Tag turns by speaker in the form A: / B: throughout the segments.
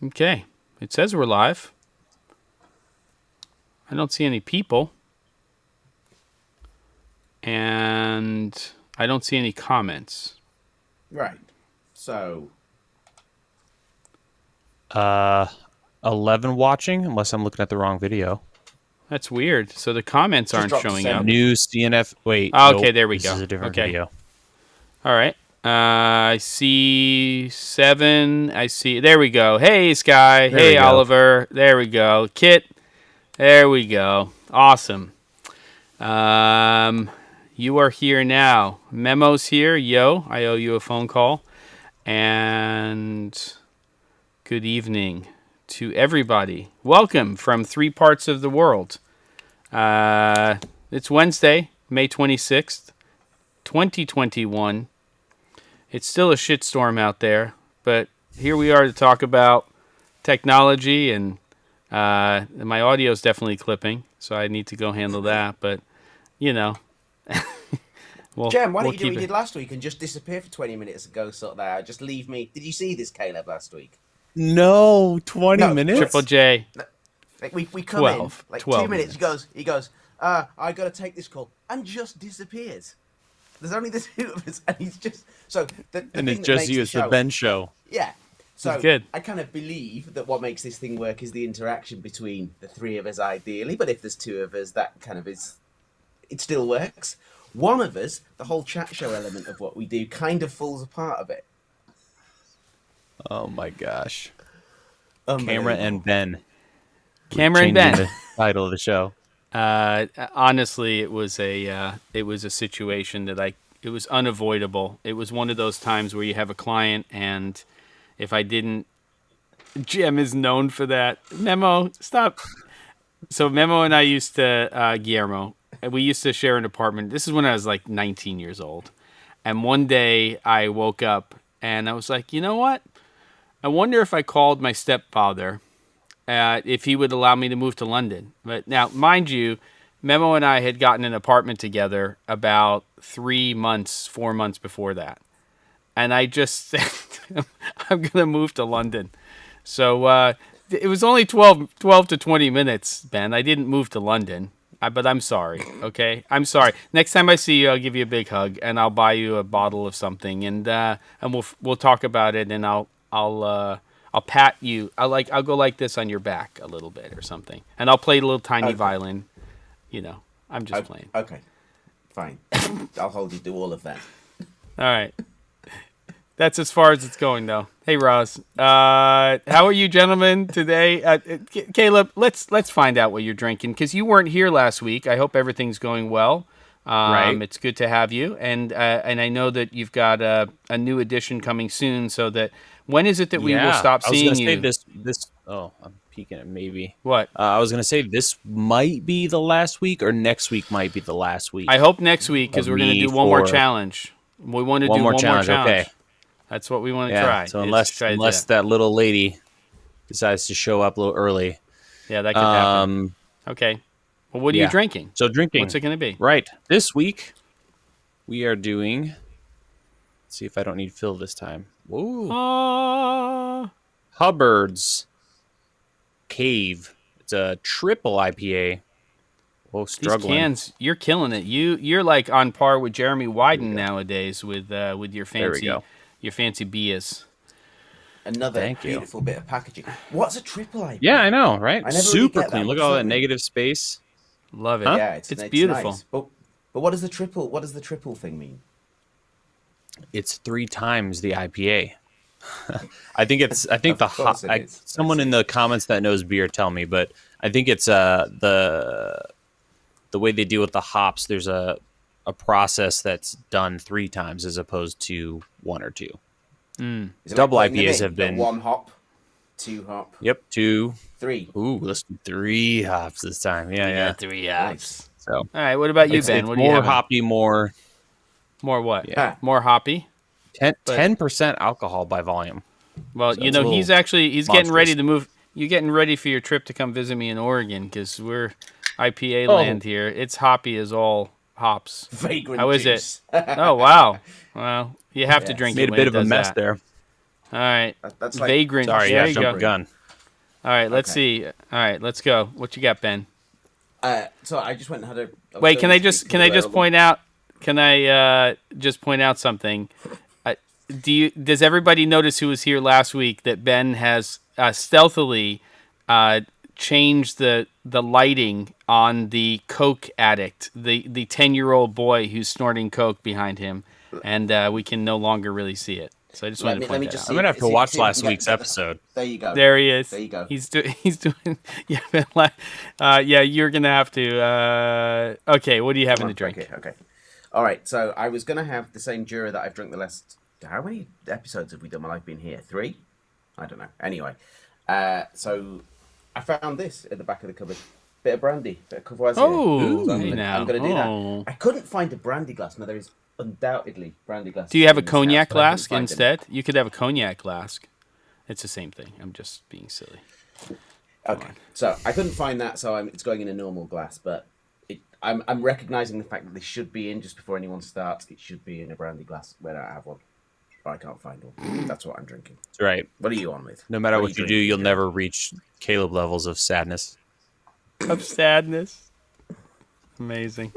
A: Okay. It says we're live. I don't see any people. And I don't see any comments.
B: Right. So
C: 11 watching, unless I'm looking at the wrong video.
A: That's weird. So the comments
B: Just
A: aren't
B: dropped to
A: showing
B: 7.
A: up.
C: New CNF. Wait.
A: Oh,
C: nope,
A: okay, there we
C: this
A: go.
C: is a different
A: Okay.
C: video.
A: All right. I see 7. I see. There we go. Hey, Sky.
C: There
A: Hey,
C: we go.
A: Oliver. There we go. Kit. There we go. Awesome. You are here now. Memo's here. Yo, I owe you a phone call. And good evening to everybody. Welcome from 3 parts of the world. It's Wednesday, May 26th, 2021. It's still a shitstorm out there, but here we are to talk about technology, and my audio is definitely clipping, so I need to go handle that, but, you know.
B: Jem, why don't you do what you did last week and just disappear for 20 minutes and go sort that out? Just leave me. Did you see this, Caleb, last week?
C: No, 20 minutes?
A: Triple J.
B: Like we come
A: 12,
B: in, like
A: 12
B: 2 minutes,
A: minutes.
B: he goes, I got to take this call, and just disappears. There's only the 2 of us, and he's just... So the
C: And
B: thing
C: it's
B: that
C: just
B: makes
C: you.
B: the
C: It's the
B: show,
C: Ben show.
B: Yeah. So
A: It's good.
B: I kind of believe that what makes this thing work is the interaction between the 3 of us, ideally. But if there's 2 of us, that kind of is... It still works. One of us, the whole chat show element of what we do, kind of falls apart a bit.
C: Oh my gosh.
B: Unbelievable.
C: Camera and Ben.
A: Cameron
C: Changing
A: Ben.
C: the title of the show.
A: Honestly, it was a situation that it was unavoidable. It was one of those times where you have a client, and if I didn't, Jem is known for that. Memo, stop. So Memo and I used to Guillermo. We used to share an apartment. This is when I was like 19 years old, and one day I woke up and I was like, you know what? I wonder if I called my stepfather. If he would allow me to move to London. But now, mind you, Memo and I had gotten an apartment together about 4 months before that. And I just said, I'm going to move to London. So it was only 12 to 20 minutes, Ben. I didn't move to London. But I'm sorry, okay? I'm sorry. Next time I see you, I'll give you a big hug, and I'll buy you a bottle of something, and we'll talk about it, and I'll pat you. I'll go like this on your back a little bit or something, and I'll play a little tiny violin. You know, I'm just playing.
B: Okay, fine. I'll hold you to all of that.
A: All right. That's as far as it's going, though. Hey, Roz. How are you, gentlemen, today? Caleb, let's find out what you're drinking, because you weren't here last week. I hope everything's going well.
C: Right.
A: It's good to have you, and I know that you've got a new edition coming soon. So that when is it that we will stop seeing you?
C: I was going to say this. Oh, I'm peeking at maybe.
A: What?
C: I was going to say this might be the last week, or next week might be the last week.
A: I hope next week, because we're going to do one more challenge. We want to do one more challenge.
C: Okay.
A: That's what we want to try.
C: So unless that little lady decides to show up a little early.
A: Yeah, that could happen. Okay. Well, what are you drinking?
C: So drinking.
A: What's it going to be?
C: Right. This week, we are doing... Let's see if I don't need Phil this time. Whoa. Hubbard's Cave. It's a triple IPA. Oh, struggling.
A: These cans, you're killing it. You're like on par with Jeremy Wyden nowadays with your fancy beers.
B: Another beautiful bit of packaging. What's a triple IPA?
C: Yeah, I know, right?
B: I never
C: Super
B: really
C: clean. Look at all that negative space.
A: Love it.
B: Huh? Yeah, it's
A: beautiful.
B: Nice. But what does the triple thing mean?
C: It's 3 times the IPA. I think the hop. Someone in the comments that knows beer tell me, but I think it's the way they deal with the hops. There's a process that's done 3 times as opposed to 1 or 2. Double IPAs have been
B: 1 hop, 2 hop.
C: Yep, 2,
B: 3.
C: Ooh, let's do 3 hops this time. Yeah.
A: 3 hops.
C: So, all
A: right. What about you, Ben? What do you
C: have? More hoppy, more
A: what?
C: Yeah,
A: more hoppy.
C: 10% alcohol by volume.
A: Well,
C: so
A: he's getting ready to move. You're getting ready for your trip to come visit me in Oregon, because we're IPA land here. It's hoppy as all hops.
B: Vagrant
A: How is
B: juice.
A: it? Oh, wow. Well, you have to drink
C: Made
A: it.
C: a bit of a mess there.
A: All right.
B: That's like
A: Vagrant.
C: Sorry,
A: There
C: yeah,
A: you
C: jump
A: go.
C: the gun.
A: All right, let's
B: Okay.
A: see. All right, let's go. What you got, Ben?
B: So I just went and had a. I was
A: Wait,
B: going
A: can I
B: to speak
A: just
B: to all the-
A: point out? Can I just point out something? Does everybody notice who was here last week that Ben has stealthily changed the lighting on the coke addict, the 10-year-old boy who's snorting coke behind him, and we can no longer really see it. So I just wanted to point that out.
C: I'm gonna have to watch
B: see if we
C: last
B: can
C: week's
B: get the-
C: episode.
B: There you go.
A: There he is.
B: There you go.
A: He's doing. Yeah, Ben, yeah. You're gonna have to. Okay, what do you have in the drink?
B: Okay. All right. So I was gonna have the same Jura that I've drunk the last. How many episodes have we done while I've been here? 3? I don't know. Anyway, so I found this at the back of the cupboard. Bit of brandy, bit of Courvoisier.
A: Oh,
B: So
A: hey now.
B: I'm gonna do
A: Oh.
B: that. I couldn't find a brandy glass. Now there is undoubtedly brandy glass.
A: Do you have a
B: in this
A: cognac
B: house, but I couldn't
A: flask
B: find any.
A: instead? You could have a cognac flask. It's the same thing. I'm just being silly.
B: Okay, so I couldn't find that, so it's going in a normal glass. But I'm recognizing the fact that this should be in just before anyone starts. It should be in a brandy glass. Where I have one, but I can't find one. That's what I'm drinking.
C: That's right.
B: What are you on with?
C: No matter
B: What are
C: what you do,
B: drinking,
C: you'll
B: Jack?
C: never reach Caleb levels of sadness.
A: Of sadness. Amazing.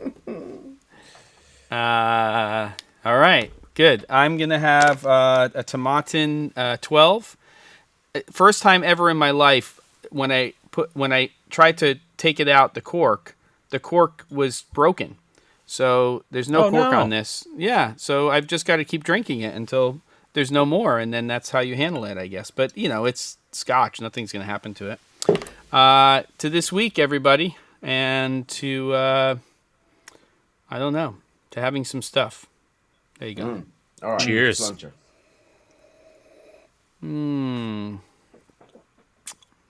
A: All right, good. I'm gonna have a Tomatin 12. First time ever in my life when I tried to take it out the cork was broken. So there's no cork on this. Yeah, so I've just got to keep drinking it until there's no more, and then that's how you handle it, I guess. But it's Scotch; nothing's gonna happen to it. To this week, everybody, and to I don't know, to having some stuff. There you go.
B: All right.
C: Cheers.
B: Slanger.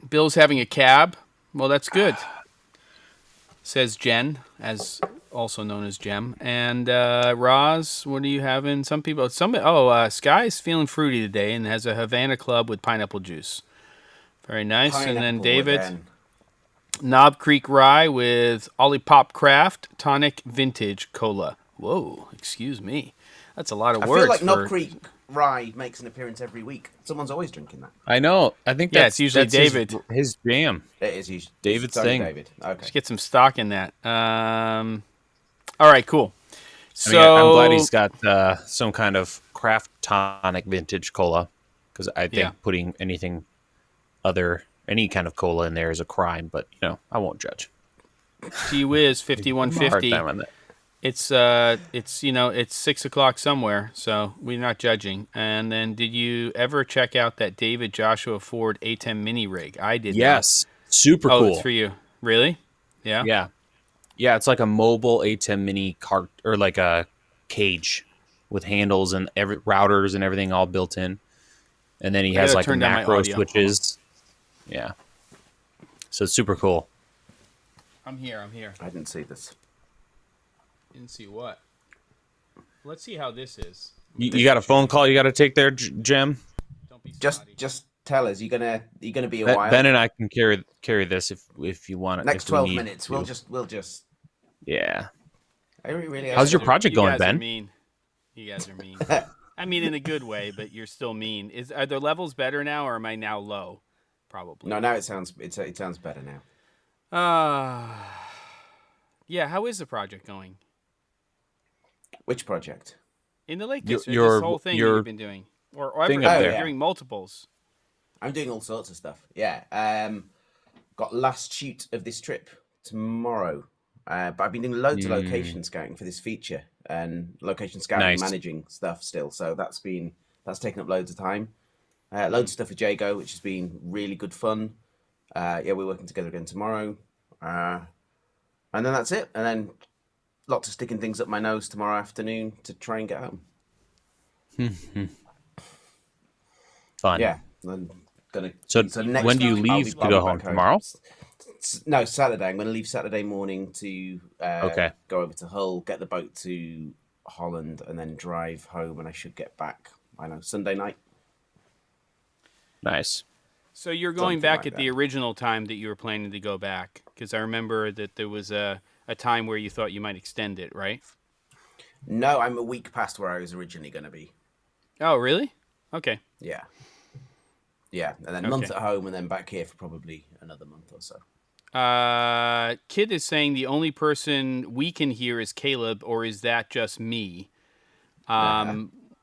A: Bill's having a cab. Well, that's good. Says Jen, as also known as Jem. And Roz, what are you having? Sky's feeling fruity today and has a Havana Club with pineapple juice. Very nice. And then
B: Pineapple
A: David,
B: again.
A: Knob Creek Rye with Olipop Craft Tonic Vintage Cola. Whoa, excuse me. That's a lot of
B: I
A: words.
B: feel like Knob Creek Rye makes an appearance every week. Someone's always drinking that.
C: I know. I think
A: Yeah,
C: that's
A: it's usually
C: that's
A: David.
C: His jam.
B: It is usually
C: David's
B: sorry,
C: thing.
B: David. Okay.
A: Let's get some stock in that. All right, cool. So
C: I'm glad he's got some kind of craft tonic vintage cola, because I think putting any kind of cola in there is a crime. But I won't judge.
A: Gee whiz,
C: Hard
A: 5150.
C: time on that.
A: It's 6:00 somewhere, so we're not judging. And then, did you ever check out that David Joshua Ford A10 mini rig? I did.
C: Yes, super
A: Oh,
C: cool.
A: it's for you. Really? Yeah.
C: Yeah. It's like a mobile A10 mini cart, or like a cage with handles and routers and everything all built in. And then he has
A: gotta
C: like
A: turn down my
C: macro
A: audio.
C: switches. Yeah. So it's super cool.
A: I'm here.
B: I didn't see this.
A: Didn't see what. Let's see how this is.
C: You got a phone call you got to take there, Jem?
A: Don't be
B: Just tell us. You gonna be a while.
C: Ben and I can carry this if you want it.
B: Next
C: if we
B: 12
C: need
B: minutes.
C: to.
B: We'll just.
C: Yeah.
B: How's
C: your project going,
A: guys
C: Ben?
A: Are mean. You guys are mean. I mean, in a good way, but you're still mean. Are the levels better now, or am I now low? Probably.
B: No, now it sounds better now.
A: Yeah. How is the project going?
B: Which project?
A: In the Lake District,
C: your-
A: this whole thing that
C: your
A: you've been doing, or
C: thing
A: everything,
C: up
A: you're
B: there.
A: doing multiples.
B: I'm doing all sorts of stuff. Yeah. Got last shoot of this trip tomorrow. But I've been doing loads of location scouting for this feature and location scouting
C: Nice.
B: managing stuff still. So that's taken up loads of time. Loads of stuff with Jago, which has been really good fun. We're working together again tomorrow. And then that's it. And then lots of sticking things up my nose tomorrow afternoon to try and get home.
C: Fun.
B: Yeah. I'm gonna.
C: So
B: next
C: when do you
B: week, I'll
C: leave
B: be
C: to
B: bobbing
C: go home?
B: back
C: Tomorrow?
B: No, Saturday. I'm going to leave Saturday morning to
C: Okay.
B: go over to Hull, get the boat to Holland, and then drive home. And I should get back, Sunday night.
C: Nice.
A: So you're going
B: Something
A: back
B: like
A: at the
B: that.
A: original time that you were planning to go back, because I remember that there was a time where you thought you might extend it, right?
B: No, I'm a week past where I was originally going to be.
A: Oh, really? Okay.
B: Yeah. Yeah, and then a
A: Okay.
B: month at home, and then back here for probably another month or so.
A: Kid is saying the only person we can hear is Caleb, or is that just me?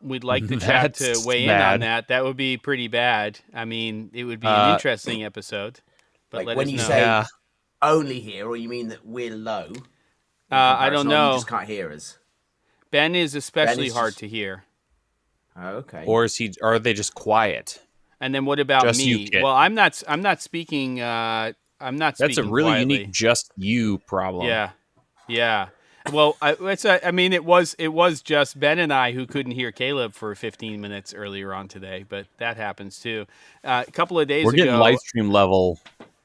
A: We'd like the chat to
C: That's
A: weigh in on
C: bad.
A: that. That would be pretty bad. I mean, it would be an interesting episode. But
B: Like
A: let
B: when
A: us
B: you
A: know.
B: say
C: Yeah.
B: only here, or you mean that we're low? in
A: I don't
B: comparison, or
A: know.
B: You just can't hear us.
A: Ben is especially
B: is
A: hard
B: just-
A: to hear.
B: Oh, okay.
C: Or are they just quiet?
A: And then what about
C: Just
A: me?
C: you, Kit.
A: Well, I'm not speaking. I'm not
C: That's a
A: speaking
C: really
A: quietly.
C: unique just you problem.
A: Yeah. Well, it was just Ben and I who couldn't hear Caleb for 15 minutes earlier on today, but that happens too. A couple of days
C: We're getting
A: ago,
C: live stream level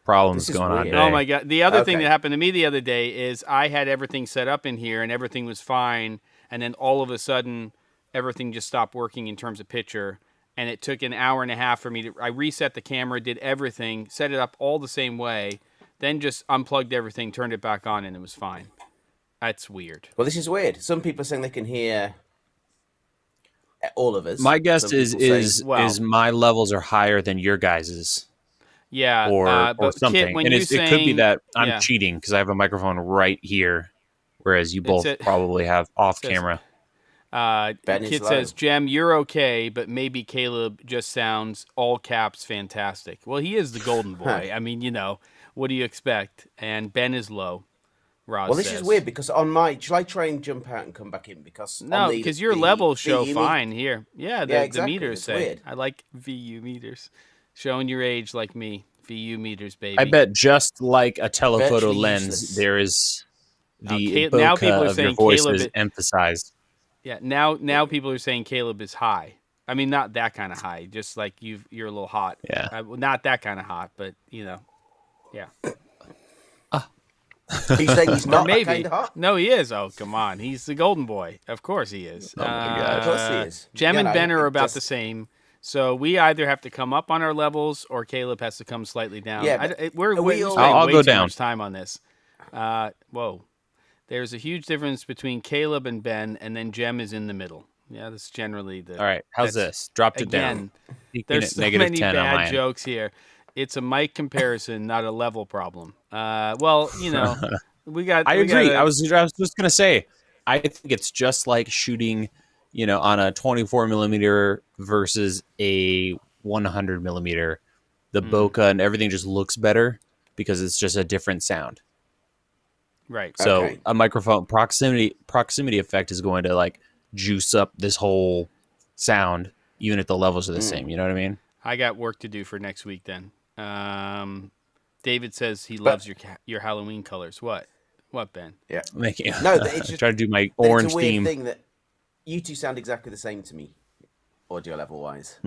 C: problems
B: This is
C: going on
B: weird.
C: today.
A: oh my god! The other thing
B: Okay.
A: that happened to me the other day is I had everything set up in here and everything was fine, and then all of a sudden everything just stopped working in terms of picture, and it took an hour and a half for me to. I reset the camera, did everything, set it up all the same way, then just unplugged everything, turned it back on, and it was fine. That's weird.
B: Well, this is weird. Some people are saying they can hear all of us.
C: My guess
B: Some
C: is
B: people say-
C: is my levels are higher than your guys's,
A: Yeah,
C: or
A: but
C: something.
A: Kit, when
C: And
A: you're
C: it could be
A: saying-
C: that I'm
A: yeah.
C: cheating because I have a microphone right here, whereas you both
A: a-
C: probably have off
A: says-
C: camera.
B: Ben is
A: Kit
B: low.
A: says, Jem, you're okay, but maybe Caleb just sounds all caps fantastic. Well, he is the golden boy. I mean, what do you expect? And Ben is low, Roz
B: Well, this
A: says.
B: is weird because on my, shall I try and jump out and come back in? Because
A: No,
B: on the-
A: because your
B: the
A: levels show
B: VU
A: fine here. Yeah, the
B: exactly.
A: meters
B: It's
A: say.
B: weird.
A: I like VU meters. Showing your age like me. VU meters, baby.
C: I bet just like a telephoto
B: Virtually
C: lens,
B: useless.
C: there is the
A: now people
C: bokeh
A: are
C: of your
A: saying
C: voice
A: Caleb
C: is
A: is-
C: emphasized.
A: Yeah, now people are saying Caleb is high. I mean, not that kind of high, just like you're a little hot.
C: Yeah.
A: Well, not that kind of hot, but yeah.
B: He's saying he's not
A: Maybe.
B: kind of hot.
A: No, he is. Oh, come on. He's the golden boy. Of course he is.
C: Oh, my God.
B: Of course he is.
A: Jem and
B: Yeah,
A: Ben are
B: it
A: about
B: just-
A: the same. So we either have to come up on our levels or Caleb has to come slightly down.
B: Yeah, but
A: we're
B: we
A: spending
B: all-
C: I'll
A: way
C: go
A: too
C: down.
A: much time on this. Whoa. There's a huge difference between Caleb and Ben, and then Jem is in the middle. Yeah, that's generally the...
C: All right, how's
A: that's-
C: this? Dropped it
A: Again,
C: down. Peaking
A: there's
C: at
A: so
C: negative
A: many
C: 10 on
A: bad
C: my end.
A: jokes here. It's a mic comparison, not a level problem. We got...
C: I
A: we
C: agree.
A: gotta-
C: I was just gonna say, I think it's just like shooting, on a 24 millimeter versus a 100 millimeter. The bokeh and everything just looks better because it's just a different sound.
A: Right.
C: So
B: Okay.
C: a microphone proximity effect is going to like juice up this whole sound, even if the levels are the same. You know what I mean?
A: I got work to do for next week then. David says he loves your Halloween colors. What, Ben?
B: Yeah.
C: Making
B: No, it's just-
C: try to do my
B: But
C: orange
B: it's a weird
C: theme.
B: thing that you two sound exactly the same to me, audio level wise.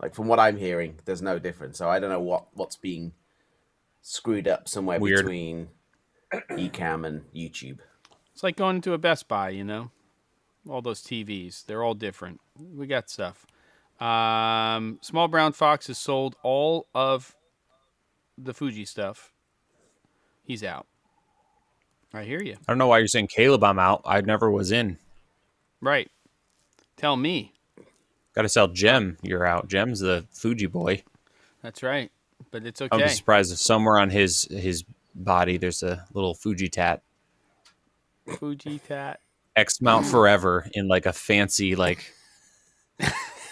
B: Like from what I'm hearing, there's no difference. So I don't know what's being screwed up somewhere
C: Weird.
B: between Ecamm and YouTube.
A: It's like going to a Best Buy, all those TVs. They're all different. We got stuff. Small Brown Fox has sold all of the Fuji stuff. He's out. I hear you.
C: I don't know why you're saying Caleb. I'm out. I never was in.
A: Right. Tell me.
C: Got to sell Jem. You're out. Jem's the Fuji boy.
A: That's right. But it's
C: I would
A: okay.
C: be surprised if somewhere on his body there's a little Fuji tat.
A: Fuji tat.
C: X Mount Forever in like a fancy font.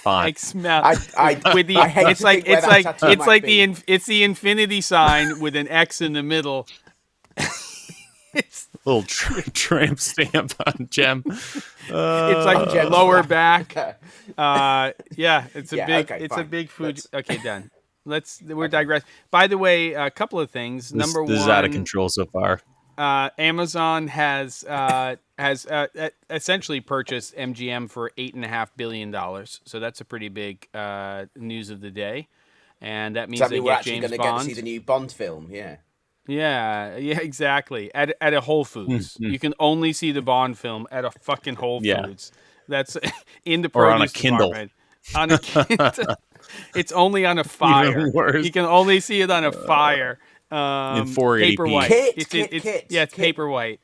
A: Like smell.
B: I
A: With the
B: I hate
A: it's
B: to
A: like
B: think where
A: it's
B: that
A: like
B: tattoo
A: it's
B: might
A: like
B: be.
A: it's the infinity sign with an X in the middle. It's
C: Little tramp stamp on Jem.
A: it's like
B: Gem's
A: lower
B: back.
A: back. Yeah, it's a
B: Yeah,
A: big
B: okay,
A: it's a
B: fine.
A: big Fuji.
B: Let's-
A: Okay, done. We're digress. By the way, a couple of things.
C: This
A: Number
C: is
A: one,
C: out of control so far.
A: Amazon has essentially purchased MGM for $8.5 billion. So that's a pretty big news of the day, and that means
B: Does that
A: they
B: mean we're
A: get
B: actually
A: James
B: going to get to
A: Bond.
B: see the new Bond film? Yeah.
A: Yeah, exactly. At a Whole Foods, you can only see the Bond film at a fucking Whole
C: Yeah.
A: Foods. That's in the
C: Or on a
A: produce
C: Kindle.
A: department. On a Kindle. It's only on a fire.
C: worse.
A: You can only see it on a fire.
C: In 480p.
A: Paper white.
B: Kit,
A: it's,
B: Kit,
A: it's,
B: Kit,
A: yeah, it's
B: Kit.
A: paper white.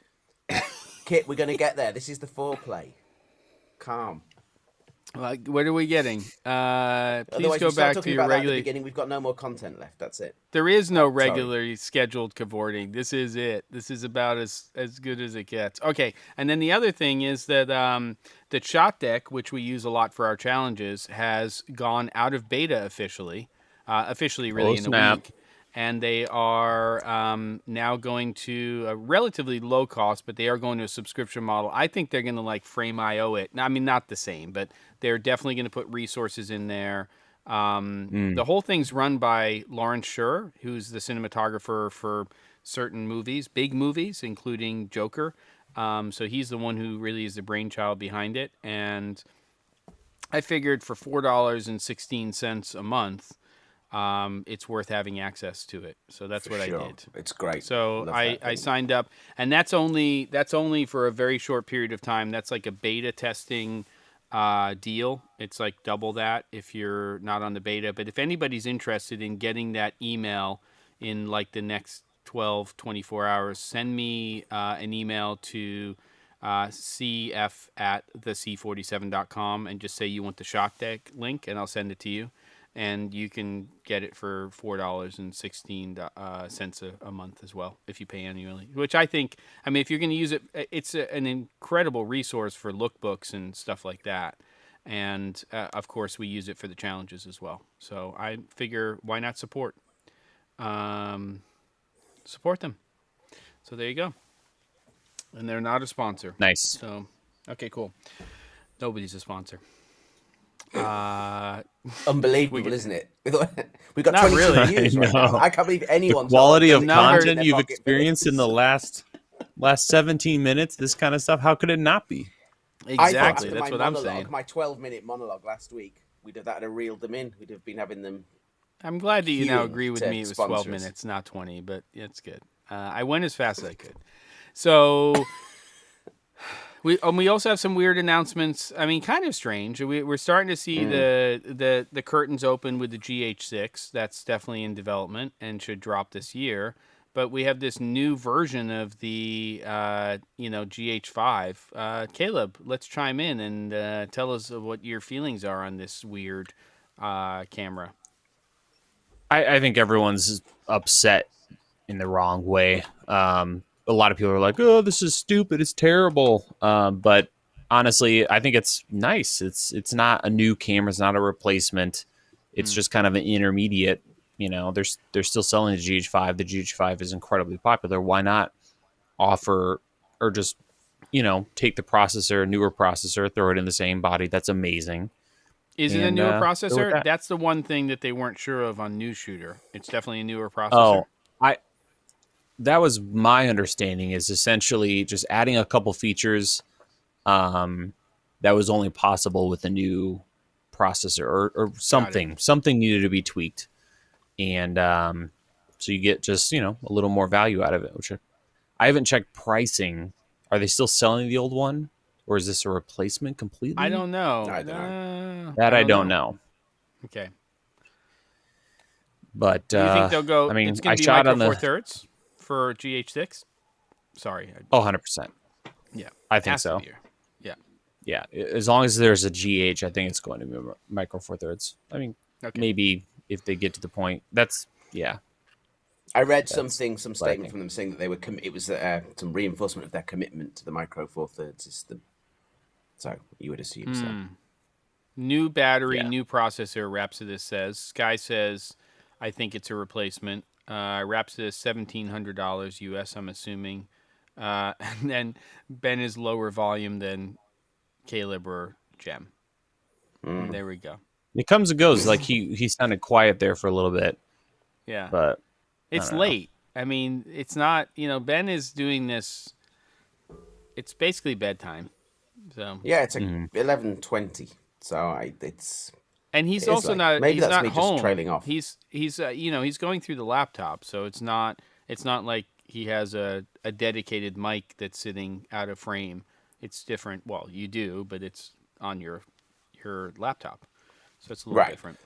B: Kit, we're going to get there. This is the foreplay. Calm.
A: What are we getting? Please
B: Otherwise,
A: go
B: we start
A: back to
B: talking
A: your
B: about that at the
A: regular.
B: beginning. We've got no more content left. That's it.
A: There is no
B: Sorry.
A: regularly scheduled cavorting. This is it. This is about as good as it gets. Okay, and then the other thing is that the ShotDeck, which we use a lot for our challenges, has gone out of beta officially. Officially, really,
C: Oh,
A: in a
C: snap.
A: week. And they are now going to a relatively low cost, but they are going to a subscription model. I think they're going to like Frame.io it. I mean, not the same, but they're definitely going to put resources in there. The whole thing's run by Lawrence Sher, who's the cinematographer for certain movies, big movies, including Joker. So he's the one who really is the brainchild behind it. And I figured for $4.16 a month, it's worth having access to it. So that's what
B: Sure.
A: I did.
B: It's great.
A: So
B: Love
A: I
B: that thing.
A: signed up, and that's only for a very short period of time. That's like a beta testing deal. It's like double that if you're not on the beta. But if anybody's interested in getting that email in like the next 12, 24 hours, send me an email to cf at thec47.com and just say you want the ShotDeck link, and I'll send it to you. And you can get it for $4.16 a month as well if you pay annually. Which I think, I mean, if you're going to use it, it's an incredible resource for lookbooks and stuff like that. And of course, we use it for the challenges as well. So I figure, why not support them? So there you go. And they're not a sponsor.
C: Nice.
A: So okay, cool. Nobody's a sponsor.
B: Unbelievable, isn't it? We got
A: Not
B: 22
A: really.
B: views right
C: I know.
B: now. I can't believe anyone.
C: Quality of
A: numbers
C: content you've experienced in the last 17 minutes, this kind of stuff, how could it not be?
A: Exactly. That's what I'm saying.
B: My 12-minute monologue last week, we'd have that and reeled them in. We'd have been having them.
A: I'm glad that you now
B: queuing
A: agree with
B: to
A: me. It was
B: sponsor
A: 12
B: us.
A: minutes, not 20, but it's good. I went as fast as I could. So we also have some weird announcements. I mean, kind of strange. We're starting to see the curtains open with the GH6. That's definitely in development and should drop this year. But we have this new version of the GH5. Caleb, let's chime in and tell us what your feelings are on this weird camera.
C: I think everyone's upset in the wrong way. A lot of people are like, "Oh, this is stupid. It's terrible." But honestly, I think it's nice. It's not a new camera. It's not a replacement. It's just kind of an intermediate. You know, they're still selling the GH5. The GH5 is incredibly popular. Why not offer or just take the processor, newer processor, throw it in the same body? That's amazing.
A: Is it a newer
C: go with
A: processor?
C: that.
A: That's the one thing that they weren't sure of on News Shooter. It's definitely a newer processor.
C: Oh, that was my understanding, is essentially just adding a couple features that was only possible with a new processor or something. Something needed to be tweaked. And so you get just, a little more value out of it, which I haven't checked pricing. Are they still selling the old one? Or is this a replacement completely?
A: I don't know.
B: I don't know.
C: That I don't know.
A: Okay.
C: But
A: Do you think they'll go?
C: I mean,
A: it's going
C: I
A: to be
C: shot
A: Micro
C: on the
A: Four Thirds for GH6. Sorry.
C: 100%.
A: Yeah,
C: I think
A: has to
C: so.
A: be here. Yeah.
C: Yeah, as long as there's a GH, I think it's going to be Micro Four Thirds. I mean, maybe if they get to the point,
B: I read some statement
C: think.
B: from them saying that they were. It was some reinforcement of their commitment to the Micro Four Thirds system. So you would assume so.
A: New battery,
C: Yeah.
A: new processor. Rhapsodist says. Sky says, I think it's a replacement. Rhapsodist $1,700 US. I'm assuming. And then Ben is lower volume than Caleb or Gem. There we go.
C: It comes and goes. Like he sounded quiet there for a little bit.
A: Yeah.
C: But
A: it's late. I mean, it's not, Ben is doing this. It's basically bedtime. So
B: Yeah, it's 11:20. So it's.
A: And he's
B: it is
A: also
B: late.
A: not.
B: Maybe
A: he's
B: that's
A: not
B: me
A: home.
B: just trailing off.
A: He's he's going through the laptop, so it's not like he has a dedicated mic that's sitting out of frame. It's different. Well, you do, but it's on your laptop, so it's a little different.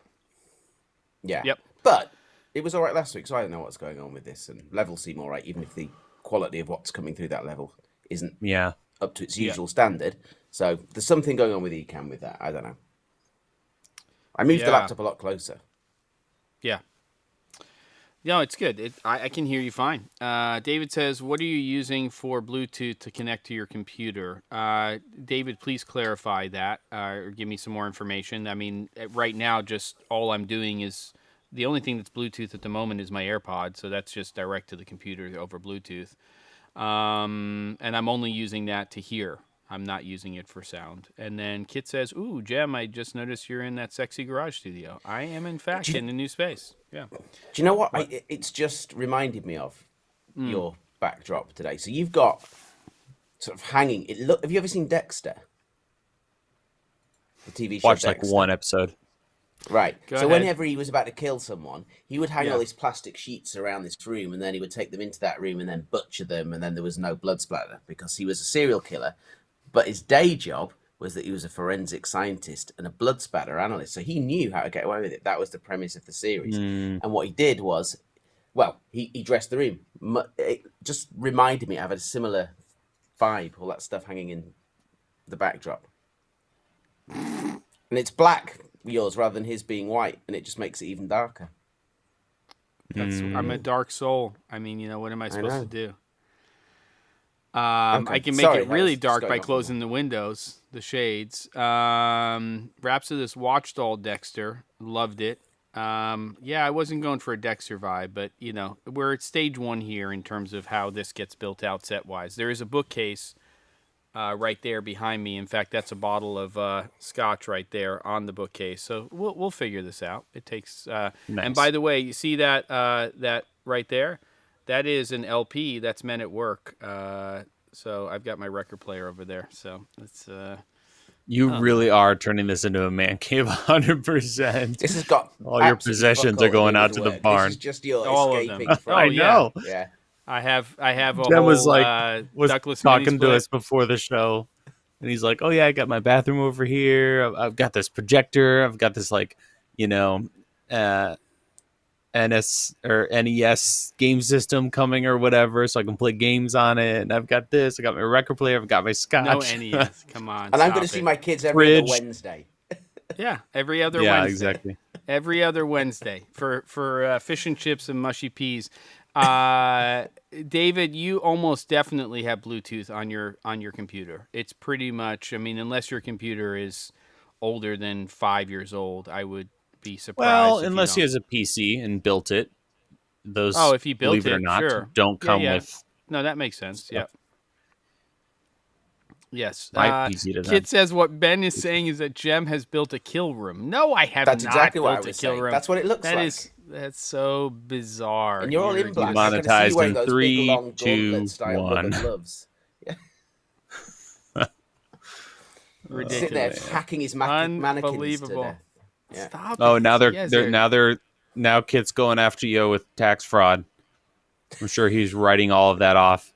B: Yeah.
A: Yep.
B: But it was all right last week, so I don't know what's going on with this. And levels seem all right, even if the quality of what's coming through that level isn't up to its usual standard. So there's something going on with Ecamm with that. I don't know. I moved the
A: Yeah.
B: laptop a lot closer.
A: Yeah. No, it's good. I can hear you fine. David says, what are you using for Bluetooth to connect to your computer? David, please clarify that or give me some more information. I mean, right now, just all I'm doing is the only thing that's Bluetooth at the moment is my AirPod. So that's just direct to the computer over Bluetooth. And I'm only using that to hear. I'm not using it for sound. And then Kit says, ooh, Jem, I just noticed you're in that sexy garage studio. I am, in fact, in the new space. Yeah.
B: Do you know what?
A: What?
B: It's just reminded me of your backdrop today. So you've got sort of hanging. Have you ever seen Dexter? The TV show
C: Watched like
B: Dexter?
C: one episode.
B: Right.
A: Go
B: so
A: ahead.
B: whenever he was about to kill someone, he would hang
A: Yeah.
B: all these plastic sheets around this room, and then he would take them into that room and then butcher them, and then there was no blood splatter because he was a serial killer. But his day job was that he was a forensic scientist and a blood spatter analyst. So he knew how to get away with it. That was the premise of the series. And what he did was, well, he dressed the room. It just reminded me, I've had a similar vibe, all that stuff hanging in the backdrop. And it's black, yours, rather than his being white, and it just makes it even darker.
A: I'm a dark soul. I mean, you know, what am I supposed to do?
B: Okay.
A: I can make
B: Sorry,
A: it
B: that
A: really
B: was just
A: dark
B: going
A: by
B: off on
A: closing the windows, the shades. Rhapsodist watched all Dexter, loved it. Yeah, I wasn't going for a Dexter vibe, but you know, we're at stage 1 here in terms of how this gets built out set wise. There is a bookcase right there behind me. In fact, that's a bottle of scotch right there on the bookcase. So we'll figure this out. It takes.
C: Nice.
A: And by the way, you see that that right there? That is an LP. That's Men at Work. So I've got my record player over there. So it's.
C: You really are turning this into a man cave 100%.
B: This has got
C: All your
B: absolutely
C: possessions
B: fuck all
C: are going
B: do
C: out
B: with
C: to the
B: work.
C: barn.
B: This is just your
A: All of them.
B: escaping from.
C: I know.
B: Yeah.
A: I have a
C: Jem
A: whole
C: was like was
A: ductless
C: talking
A: mini
C: to
A: split.
C: us before the show, and he's like, "Oh yeah, I got my bathroom over here. I've got this projector. I've got this like, you know, NS or NES game system coming or whatever, so I can play games on it. And I've got this. I got my record player. I've got my
A: No
C: scotch.
A: NES. Come on.
B: And I'm going to
A: stop
B: see
A: it.
B: my kids every other
C: Fridge.
B: Wednesday.
A: Yeah, every other
C: Yeah,
A: Wednesday.
C: exactly.
A: Every other Wednesday for fish and chips and mushy peas. David, you almost definitely have Bluetooth on your computer. It's pretty much. I mean, unless your computer is older than 5 years old, I would be surprised.
C: Well,
A: if you
C: unless he
A: don't.
C: has a PC and built it. Those,
A: Oh, if he built
C: believe it or
A: it,
C: not,
A: sure.
C: don't
A: Yeah,
C: come
A: yeah.
C: with
A: No, that makes sense.
C: stuff.
A: Yep. Yes.
C: My PC doesn't.
A: Kid says what Ben is saying is that Jem has built a kill room. No, I have
B: That's
A: not
B: exactly what I
A: built a
B: was
A: kill
B: saying.
A: room.
B: That's what it looks like.
A: That's so bizarre.
B: And you're all in black. I can see
C: Demonetized
B: you wearing
C: in
B: those
C: 3,
B: big, long
C: 2,
B: gauntlet-style
C: 1.
B: rubber gloves.
A: Ridiculous.
B: Sitting there hacking his mannequins to
A: Unbelievable.
B: death. Yeah.
A: Stop
C: Oh,
A: it.
C: now
A: You guys are-
C: now Kit's going after you with tax fraud. I'm sure he's writing all of that off.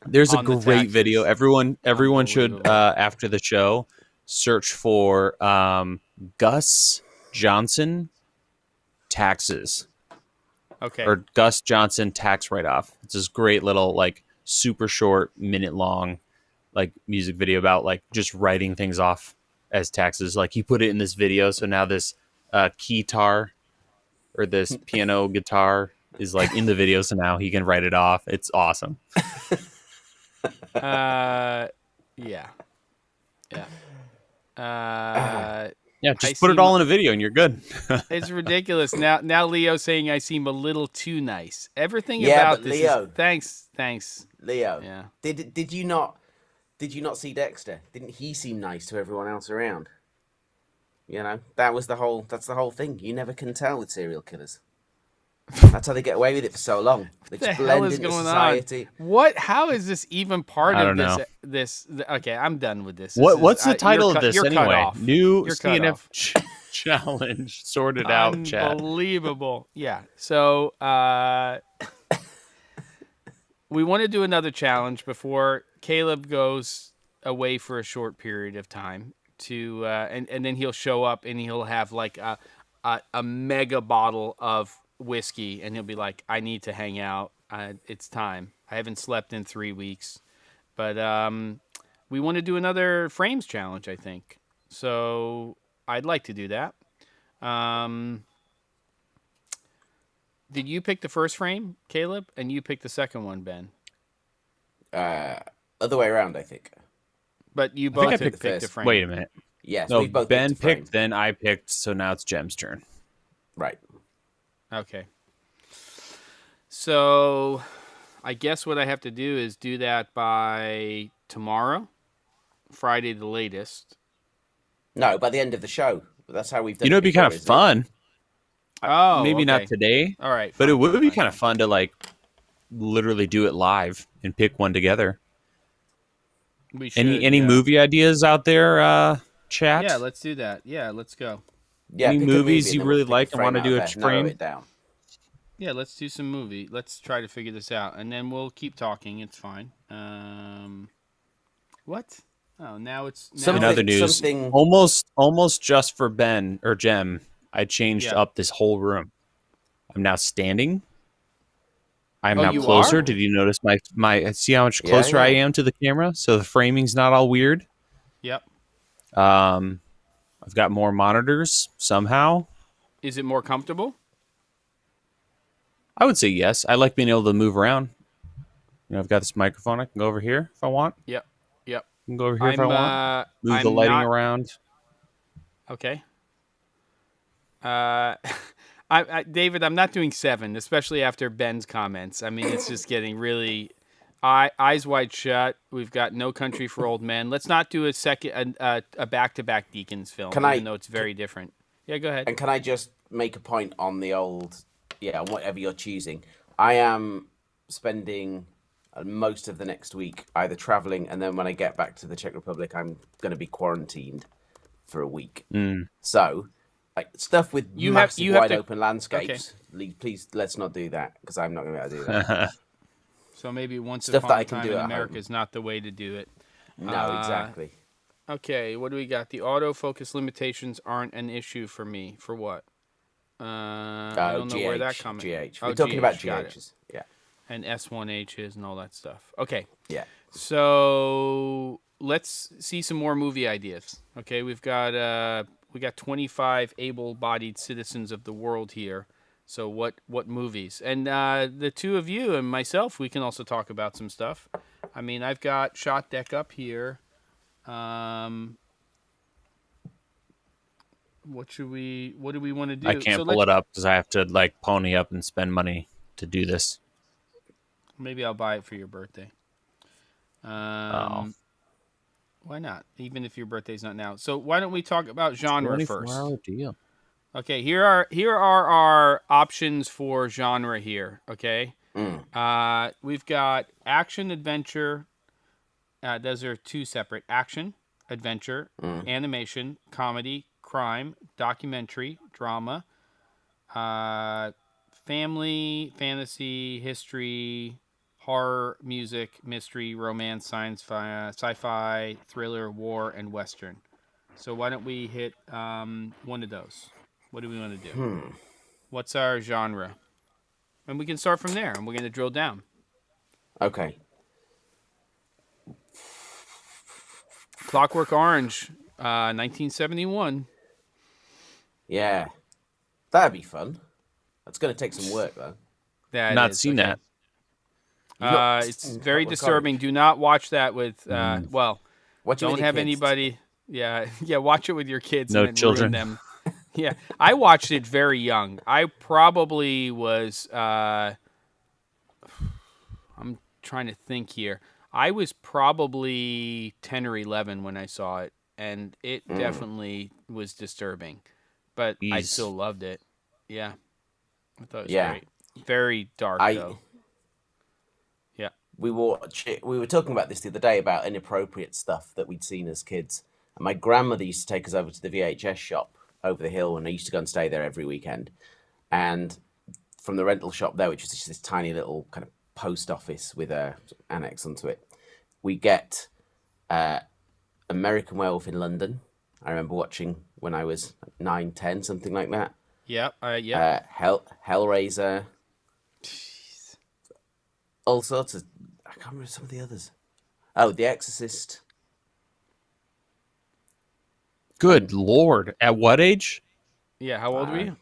C: There's a
A: On the
C: great
A: taxes.
C: video. Everyone should
A: Unbelievable.
C: after the show search for Gus Johnson taxes
A: Okay.
C: or Gus Johnson tax write off. It's this great little like super short minute long like music video about like just writing things off as taxes. Like he put it in this video, so now this keytar or this piano guitar is like in the video, so now he can write it off. It's awesome.
A: Yeah. Yeah.
C: Yeah,
A: I
C: just put it
A: see
C: all in a video and you're good.
A: It's ridiculous. Now Leo saying I seem a little too nice. Everything
B: Yeah,
A: about
B: but
A: this
B: Leo-
A: is thanks.
B: Leo,
A: Yeah.
B: did you not see Dexter? Didn't he seem nice to everyone else around? You know, that's the whole thing. You never can tell with serial killers. That's how they get away with it for so long. They
A: What the
B: just
A: hell
B: blend
A: is
B: into
A: going
B: society.
A: on? What? How is this even part
C: I
A: of
C: don't
A: this? Okay, I'm done with this.
C: What's the title of this
A: you're cut
C: anyway?
A: off.
C: New
A: You're cut
C: CNF
A: off.
C: challenge sorted out, Chad.
A: Unbelievable. Yeah. So we want to do another challenge before Caleb goes away for a short period of time to and then he'll show up and he'll have like a mega bottle of whiskey and he'll be like, I need to hang out. It's time. I haven't slept in 3 weeks. But we want to do another frames challenge, I think. So I'd like to do that. Um, did you pick the first frame, Caleb, and you picked the second one, Ben?
B: Other way around, I think.
A: But you
C: I think I
A: both
B: picked the
A: picked a
B: first.
A: frame.
C: Wait a minute.
B: Yes,
C: No,
B: we've both picked
C: Ben
B: a frame.
C: picked, then I picked, so now it's Jem's turn.
B: Right.
A: Okay. So, I guess what I have to do is do that by tomorrow, Friday the latest.
B: No, by the end of the show. That's how we've done
C: You know,
B: it
C: it'd be
B: before,
C: kind of
B: isn't it?
C: fun.
A: Oh,
C: Maybe
A: okay.
C: not today,
A: All right,
C: but it
A: fine,
C: would be
A: fine,
C: kind of fun to like literally do it live and pick one together.
A: We should.
C: Any
A: Yeah.
C: movie ideas out there, chat?
A: Yeah, let's do that. Yeah, let's go.
B: Yeah,
C: Any
B: pick a movie
C: movies
B: and
C: you
B: then we'll
C: really
B: pick a
C: like and
B: frame
C: want to
B: out
C: do
B: of
C: a
B: there, narrow
C: frame?
B: it down.
A: Yeah, let's do some movie. Let's try to figure this out, and then we'll keep talking. It's fine. What? Oh, now it's now
C: In
B: Something-
C: other news,
B: something-
C: almost just for Ben or Jem, I changed
A: Yeah.
C: up this whole room. I'm now standing. I'm
A: Oh,
C: now
A: you
C: closer.
A: are?
C: Did you notice my? See how much
B: Yeah,
C: closer I
B: yeah.
C: am to the camera, so the framing's not all weird.
A: Yep.
C: I've got more monitors somehow.
A: Is it more comfortable?
C: I would say yes. I like being able to move around. You know, I've got this microphone. I can go over here if I want.
A: Yep. Yep.
C: I can go over here if I want. Move the
A: I'm
C: lighting
A: not-
C: around.
A: Okay. David, I'm not doing 7, especially after Ben's comments. I mean, it's just getting really eyes wide shut. We've got No Country for Old Men. Let's not do a back-to-back Deacons film, even though it's very different. Yeah, go ahead.
B: And can I just make a point on the old, on whatever you're choosing? I am spending most of the next week either traveling, and then when I get back to the Czech Republic, I'm going to be quarantined for a week. So, like stuff with massive wide open landscapes. Please, let's not do that because I'm not going to be able to do that.
A: So maybe once
B: Stuff
A: upon
B: that I
A: a
B: can
A: time
B: do
A: in
B: at
A: America
B: home.
A: is not the way to do it.
B: No, exactly.
A: Okay, what do we got? The autofocus limitations aren't an issue for me. For what? I don't know where that comment.
B: GH.
A: Oh,
B: We're talking about
A: got it.
B: GHs. Yeah.
A: And S1Hs and all that stuff. Okay.
B: Yeah.
A: So let's see some more movie ideas. Okay, we got 25 able-bodied citizens of the world here. So what movies? And the two of you and myself, we can also talk about some stuff. I mean, I've got ShotDeck up here. What do we want to do?
C: I can't pull it up because I have to like pony up and spend money to do this.
A: Maybe I'll buy it for your birthday. Why not? Even if your birthday's not now. So why don't we talk about genre first?
C: 24-hour deal.
A: Okay, here are our options for genre here. Okay, we've got action, adventure. Those are two separate: action, adventure, animation, comedy, crime, documentary, drama, family, fantasy, history, horror, music, mystery, romance, sci-fi, thriller, war, and western. So why don't we hit one of those? What do we want to do? What's our genre? And we can start from there, and we're going to drill down.
B: Okay.
A: Clockwork Orange, 1971.
B: Yeah. That'd be fun. That's going to take some work, though.
C: Not seen that.
A: It's very disturbing.
B: Orange.
A: Do not watch that with, well,
B: Watch it
A: don't
B: with your
A: have
B: kids.
A: anybody. Yeah, watch it with your kids.
C: No
A: and then
C: children.
A: Ruin them. Yeah, I watched it very young. I probably was. I'm trying to think here. I was probably 10 or 11 when I saw it, and it definitely was disturbing. But I
C: Jeez.
A: still loved it. Yeah, I thought it was
B: Yeah.
A: great. Very dark though. Yeah.
B: We were talking about this the other day about inappropriate stuff that we'd seen as kids. And my grandmother used to take us over to the VHS shop over the hill, and I used to go and stay there every weekend. And from the rental shop there, which was just this tiny little kind of post office with a annex onto it, we get American Werewolf in London. I remember watching when I was 9, 10, something like that.
A: Yep. Yeah.
B: Hellraiser. All sorts of... I can't remember some of the others. Oh, The Exorcist.
C: Good Lord. At what age?
A: Yeah, how old were you?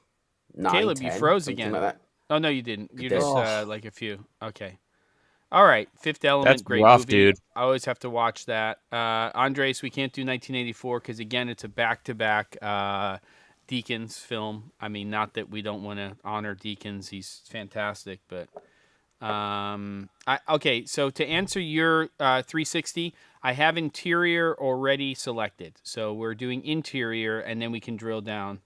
B: 9,
A: Caleb,
B: 10,
A: you froze
B: something
A: again.
B: like that.
A: Oh no, you didn't. You
B: did.
A: just like a few. Okay. All right. Fifth Element,
C: That's
A: great
C: rough,
A: movie.
C: dude.
A: I always have to watch that. Andres, we can't do 1984 because again, it's a back-to-back Deakins film. I mean, not that we don't want to honor Deakins; he's fantastic. But okay. So to answer your 360, I have interior already selected. So we're doing interior, and then we can drill down.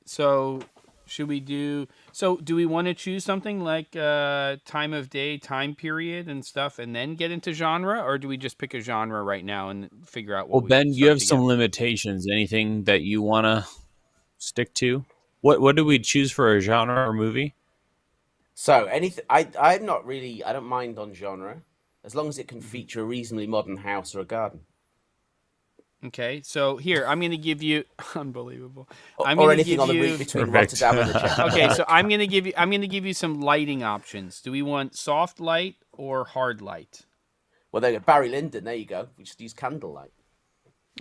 A: So should we do? So do we want to choose something like time of day, time period, and stuff, and then get into genre, or do we just pick a genre right now and figure out what
C: Well,
A: we
C: Ben, you
A: start
C: have
A: to
C: some
A: get?
C: limitations. Anything that you want to stick to? What do we choose for a genre or movie?
B: So anything, I'm not really. I don't mind on genre, as long as it can feature a reasonably modern house or a garden,
A: Okay, so here I'm going to give you unbelievable.
B: or,
A: I'm
B: or
A: going to
B: anything
A: give
B: on the
A: you
B: route between
C: Perfect.
B: Rotterdam and the Czech
A: okay.
B: Republic.
A: So I'm going to give you some lighting options. Do we want soft light or hard light?
B: Well, there you go. Barry Lyndon. There you go. We just use candlelight.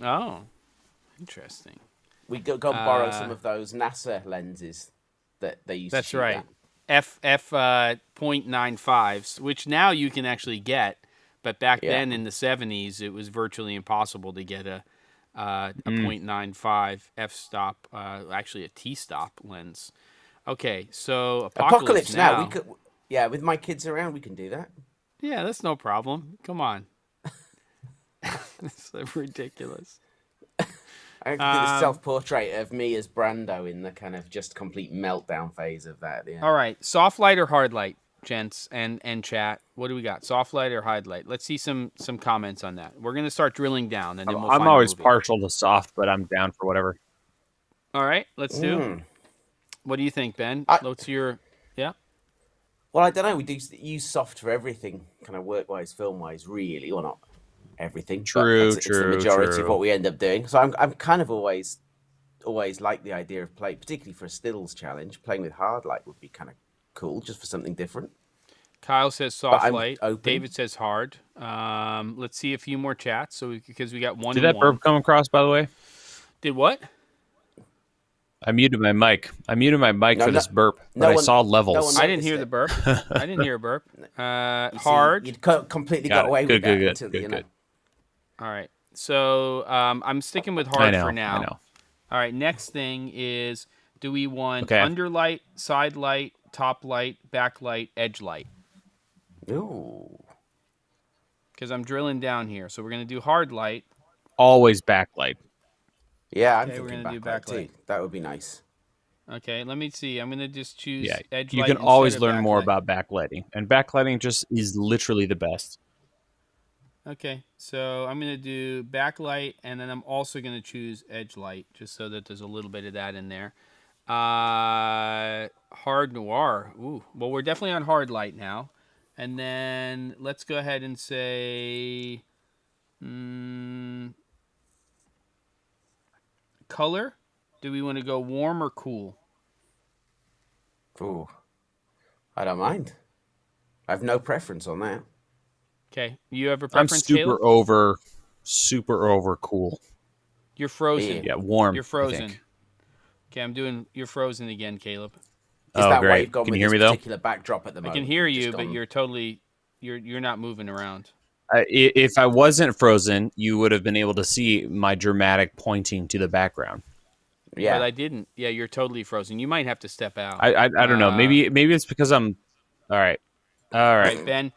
A: Oh, interesting.
B: We go and borrow some of those NASA lenses that they used to
A: That's
B: shoot
A: right.
B: that.
A: F 0.95s, which now you can actually get, but back
B: Yeah.
A: then in the 70s, it was virtually impossible to get a 0.95 f-stop, actually a t-stop lens. Okay, so Apocalypse
B: Now.
A: Now.
B: We could. Yeah, with my kids around, we can do that.
A: Yeah, that's no problem. Come on. It's so ridiculous.
B: I could do the self-portrait of me as Brando in the kind of just complete meltdown phase of that at the end.
A: All right, soft light or hard light, gents and chat. What do we got? Soft light or hard light? Let's see some comments on that. We're gonna start drilling down, and then we'll
C: I'm
A: find
C: always
A: a movie.
C: partial to soft, but I'm down for whatever.
A: All right, let's do. What do you think, Ben? What's your yeah?
B: Well, I don't know. We do use soft for everything, kind of work-wise, film-wise, really, or not everything.
C: True,
B: but it's the majority of what we end up doing. So I'm kind of always like the idea of play, particularly for a stills challenge. Playing with hard light would be kind of cool, just for something different.
A: Kyle says soft
B: I'm
A: light.
B: open.
A: David says hard. Let's see a few more chats. So because we got one.
C: Did that burp come across, by the way?
A: Did what?
C: I muted my mic. For this burp, but I saw levels.
A: I didn't hear the burp. I didn't hear a burp. Hard.
B: You'd completely got away with that until you know.
A: All right. So I'm sticking with hard for now.
C: I know.
A: All right. Next thing is, do we want underlight, side light, top light, backlight, edge light?
B: Ooh.
A: Because I'm drilling down here. So we're going to do hard light.
C: Always backlight.
B: Yeah, I'm
A: we're
B: thinking
A: gonna do
B: backlight too. That would be nice.
A: Okay, let me see. I'm going to just choose edge light.
C: You can always learn more about backlighting. And backlighting just is literally the best.
A: Okay, so I'm going to do backlight, and then I'm also going to choose edge light, just so that there's a little bit of that in there. Hard noir. Ooh, well, we're definitely on hard light now. And then let's go ahead and say color. Do we want to go warm or cool?
B: Ooh, I don't mind. I have no preference on that.
A: Okay, you have a preference?
C: I'm super over cool.
A: You're frozen.
C: Yeah, warm.
A: You're frozen. Okay, you're frozen again, Caleb.
B: Is that
C: great.
B: why you've gone
C: Can
B: with
C: you hear me
B: this
C: though?
B: particular backdrop at the moment?
A: I can hear you, but you're not moving around.
C: If I wasn't frozen, you would have been able to see my dramatic pointing to the background.
B: Yeah,
A: but I didn't. Yeah, you're totally frozen. You might have to step out.
C: I don't know. Maybe it's because I'm. All right.
A: Ben,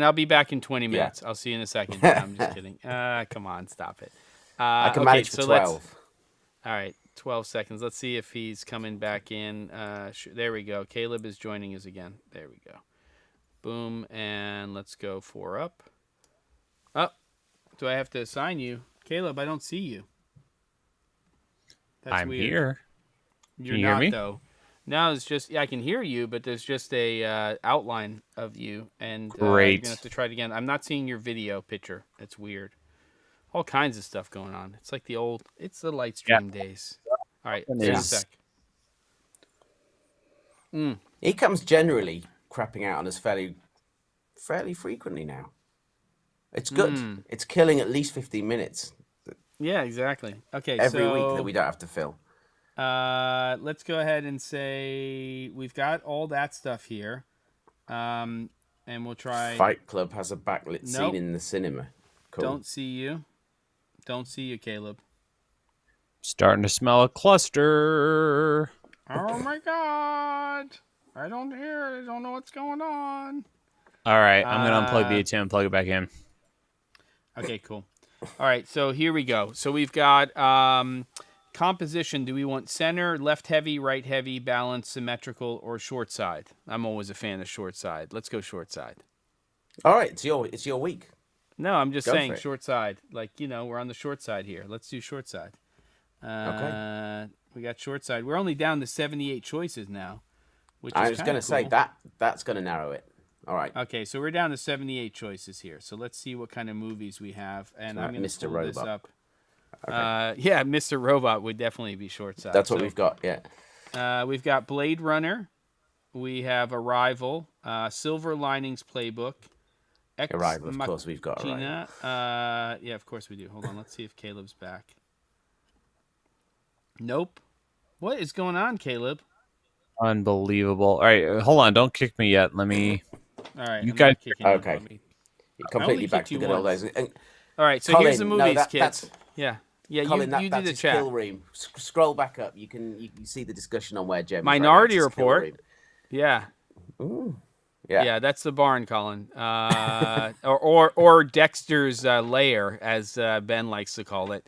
A: I'll be back in 20 minutes. I'll see you in a second. No, I'm just kidding. Come on, stop it.
B: I can manage for 12.
A: All right, 12 seconds. Let's see if he's coming back in. There we go. Caleb is joining us again. There we go. Boom, and let's go 4 up. Oh, do I have to assign you? Caleb, I don't see you. That's
C: I'm
A: weird.
C: here.
A: You're
C: Can you hear
A: not,
C: me?
A: though. No, it's just I can hear you, but there's just a outline of you, and you're gonna have to try it again. I'm not seeing your video picture. It's weird. All kinds of stuff going on. It's like the livestream days. All right, just a sec.
B: He comes generally crapping out on us fairly frequently now. It's good. It's killing at least 15 minutes.
A: Yeah, exactly. Okay,
B: every week
A: so
B: that we don't have to fill.
A: let's go ahead and say we've got all that stuff here. And we'll try.
B: Fight Club has a backlit scene
A: Nope.
B: in the cinema. Cool.
A: Don't see you. Don't see you, Caleb.
C: Starting to smell a cluster.
A: Oh my god! I don't hear. I don't know what's going on.
C: All right, I'm gonna unplug the ATM and plug it back in.
A: Okay, cool. All right, so here we go. So we've got composition. Do we want center, left heavy, right heavy, balanced, symmetrical, or short side? I'm always a fan of short side. Let's go short side.
B: All right, it's your week.
A: No, I'm just
B: Go
A: saying
B: for it.
A: short side. Like, we're on the short side here. Let's do short side.
B: Okay.
A: We got short side. We're only down to 78 choices now, which
B: I
A: is
B: was
A: kind
B: going
A: of
B: to say
A: cool.
B: that's going to narrow it. All right.
A: Okay, so we're down to 78 choices here. So let's see what kind of movies we have. And I'm going to
B: Mr.
A: pull this
B: Robot.
A: up.
B: Okay.
A: Yeah, Mr. Robot would definitely be short side.
B: That's what we've got. Yeah.
A: We've got Blade Runner. We have Arrival. Silver Linings Playbook. Ex
B: Arrival. Of course, we've got Arrival.
A: Machina. Yeah, of course we do. Hold on. Let's see if Caleb's back. Nope. What is going on, Caleb?
C: Unbelievable. All right, hold on. Don't kick me yet. Let me.
A: All right.
C: You
A: I'm
C: guys-
A: not kicking you.
B: Okay. You're completely back to
A: kicked
B: the
A: you
B: good old
A: once.
B: days. And
A: All right. So
B: Colin,
A: here's the movies,
B: no,
A: kids. Yeah. Yeah,
B: Colin,
A: you do
B: that's
A: the
B: his
A: chat.
B: kill room. Scroll back up. You can see the discussion on where Jeremy's
A: Minority
B: right now. It's his kill
A: Report.
B: room.
A: Yeah.
B: Ooh. Yeah.
A: Yeah, that's the barn, Colin. Or Dexter's Lair, as Ben likes to call it.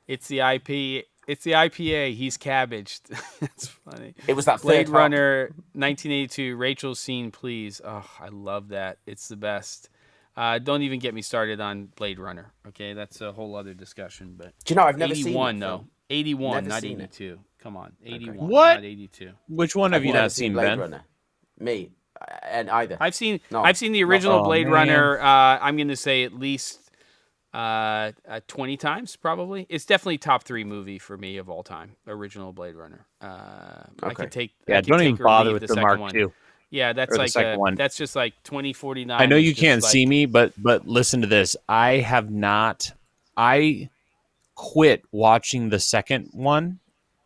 A: It's the IP. It's the IPA. He's cabbaged. That's funny.
B: It was that
A: Blade
B: third
A: Runner, 1982. Rachel's Scene, Please. Oh, I love that. It's the best. Don't even get me started on Blade Runner. Okay, that's a whole other discussion. But
B: Do you know I've never seen
A: 81
B: it,
A: though.
B: Phil.
A: 81,
B: Never
A: not
B: seen it.
A: 82. Come on, 81,
C: What?
A: not 82.
C: Which one have you
B: Never
C: not seen,
B: Blade
C: Ben?
B: Runner. Me, and either.
A: I've seen
B: No,
A: the original
C: Oh,
A: Blade
C: man.
A: Runner. I'm going to say at least 20 times, probably. It's definitely top 3 movie for me of all time. Original Blade Runner. I could take.
C: Yeah,
A: I could
C: don't
A: take
C: even
A: or
C: bother
A: leave
C: with
A: the
C: the
A: second
C: Mark
A: one.
C: II.
A: Yeah, that's
C: Or the
A: like
C: second one.
A: that's just like 2049.
C: I know you
A: is just
C: can't
A: like,
C: see me, but listen to this. I have not. I quit watching the second one,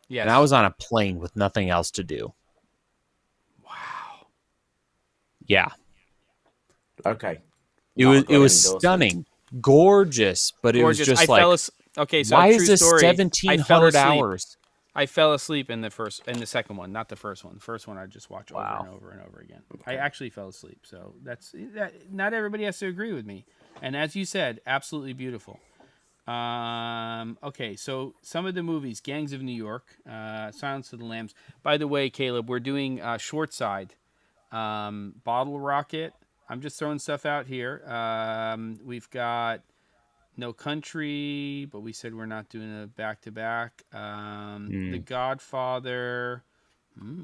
A: Yes.
C: and I was on a plane with nothing else to do.
A: Wow.
C: Yeah,
B: Okay.
C: it was stunning, gorgeous, but it was
A: Gorgeous.
C: just
A: I
C: like,
A: fell Okay, so
C: why
A: true
C: is this
A: story, I fell
C: 1,700
A: asleep.
C: hours?
A: I fell asleep in the second one, not the first one. The first one I just watched over and over and over again. I actually fell asleep. So not everybody has to agree with me. And as you said, absolutely beautiful. Okay, so some of the movies: Gangs of New York, Silence of the Lambs. By the way, Caleb, we're doing short side, Bottle Rocket. I'm just throwing stuff out here. We've got No Country, but we said we're not doing a back-to-back. The Godfather.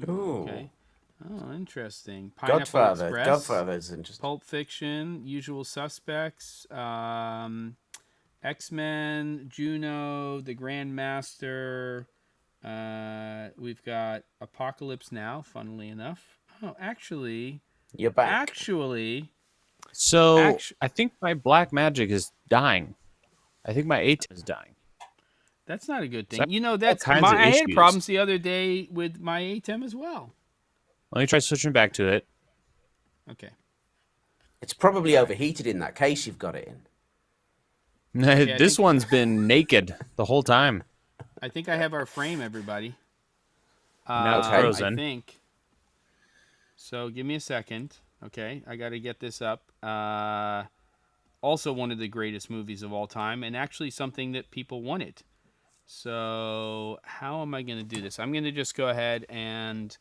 A: Okay. Oh, interesting. Pineapple Express.
B: Godfather's interesting.
A: Pulp Fiction. Usual Suspects. X-Men. Juno. The Grandmaster. We've got Apocalypse Now, funnily enough. Oh, actually...
B: You're back.
A: Actually...
C: So I think my black magic is dying. I think my ATEM is dying.
A: That's not a good thing.
C: So
A: That's
C: kinds of
A: I had
C: issues.
A: problems the other day with my ATEM as well.
C: Let me try switching back to it.
A: Okay.
B: It's probably overheated in that case you've got it in.
C: This one's been naked the whole time.
A: I think I have our frame, everybody.
C: Now it's frozen.
A: I think. So give me a second. Okay, I got to get this up. Also one of the greatest movies of all time, and actually something that people wanted. So how am I going to do this? I'm going to just go ahead and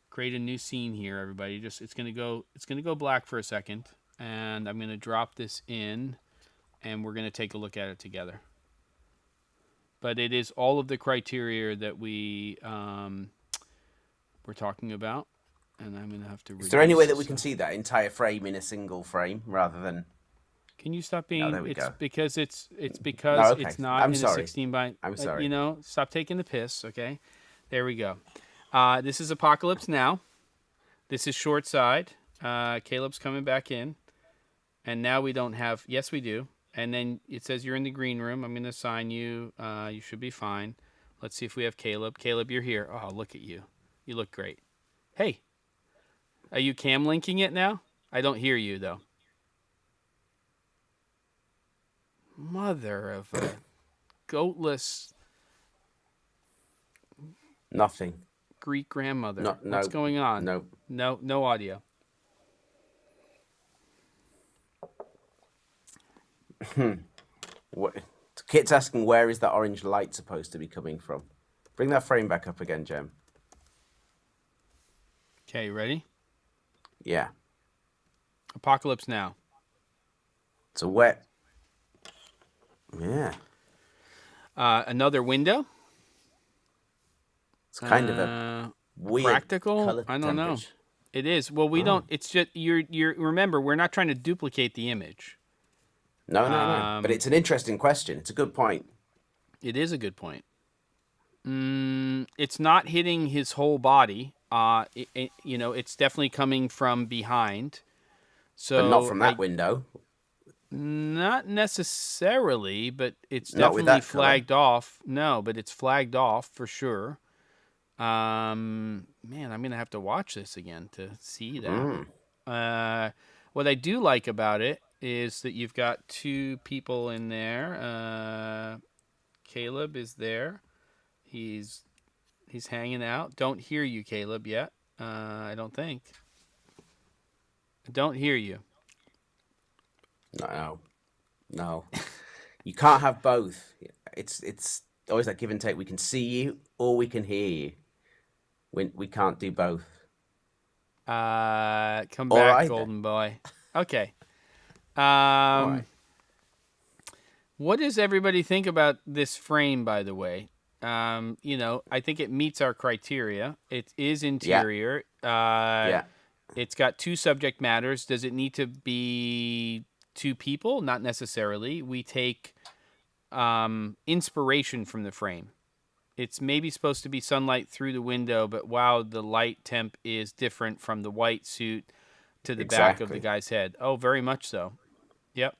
A: create a new scene here, everybody. It's going to go black for a second, and I'm going to drop this in, and we're going to take a look at it together. But it is all of the criteria that we're talking about, and I'm going to have to.
B: Is there any way that we can see that entire frame in a single frame rather than?
A: Can you stop being?
B: there we go.
A: Because it's
B: No, okay.
A: it's not
B: I'm
A: in
B: sorry.
A: a 16 by.
B: I'm sorry.
A: Stop taking the piss. Okay, there we go. This is Apocalypse Now. This is short side. Caleb's coming back in, and now we don't have. Yes, we do. and then it says you're in the green room. I'm going to assign you. You should be fine. Let's see if we have Caleb. Caleb, you're here. Oh, look at you. You look great. Hey, are you cam linking it now? I don't hear you, though. Mother of a goatless
B: Nothing.
A: Greek grandmother.
B: No,
A: What's going on?
B: No.
A: No audio.
B: What? Kit's asking where is that orange light supposed to be coming from? Bring that frame back up again, Jem.
A: Okay, ready?
B: Yeah.
A: Apocalypse Now.
B: It's a wet. Yeah.
A: Another window.
B: It's kind of a weird
A: practical.
B: color
A: I don't know.
B: temperature.
A: It is. Well, we don't. It's just you're. Remember, we're not trying to duplicate the image.
B: No. But it's an interesting question. It's a good point.
A: It is a good point. It's not hitting his whole body. It's definitely coming from behind. So,
B: But not from that window.
A: Not necessarily, but it's
B: Not with
A: definitely
B: that
A: flagged off. No, but it's flagged off for sure. Man, I'm gonna have to watch this again to see that. What I do like about it is that you've got two people in there. Caleb is there. He's hanging out. Don't hear you, Caleb, yet. I don't think. I don't hear you.
B: No. You can't have both. It's always that give and take. We can see you or we can hear you. We can't do both.
A: Come
B: All
A: back,
B: right,
A: golden boy. Okay.
B: All right.
A: What does everybody think about this frame, by the way? I think it meets our criteria. It is interior.
B: Yeah.
A: It's got two subject matters. Does it need to be two people? Not necessarily. We take inspiration from the frame. It's maybe supposed to be sunlight through the window, but wow, the light temp is different from the white suit to the back of the guy's head. Oh, very much so. Yep.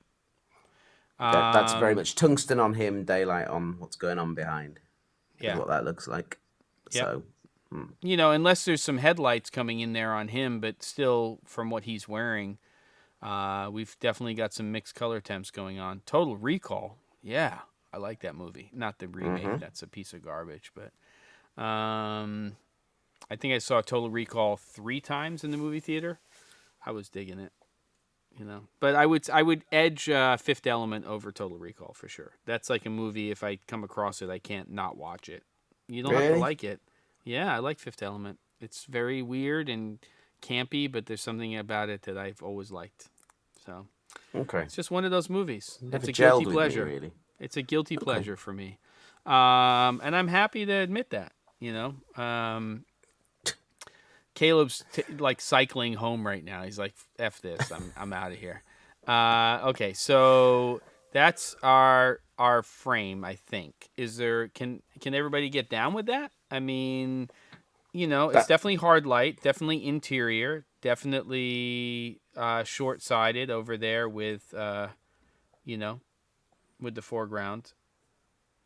B: That's very much tungsten on him, daylight on what's going on behind.
A: Yeah.
B: Is what that looks like.
A: Yep.
B: So,
A: unless there's some headlights coming in there on him, but still from what he's wearing, we've definitely got some mixed color temps going on. Total Recall. Yeah. I like that movie. Not the remake. That's a piece of garbage, but I think I saw Total Recall 3 times in the movie theater. I was digging it, But I would edge Fifth Element over Total Recall for sure. That's like a movie. If I come across it, I can't not watch it. You don't have to like it. Yeah, I like Fifth Element. It's very weird and campy, but there's something about it that I've always liked. So
B: okay.
A: it's just one of those movies.
B: Never
A: It's a guilty
B: gelled with
A: pleasure.
B: me, really.
A: It's a guilty pleasure for me. And I'm happy to admit that, Caleb's cycling home right now. He's like, F this, I'm out of here. Okay, so that's our frame, I think. Can everybody get down with that? I mean, it's definitely hard light, definitely interior, definitely short-sighted over there with with the foreground.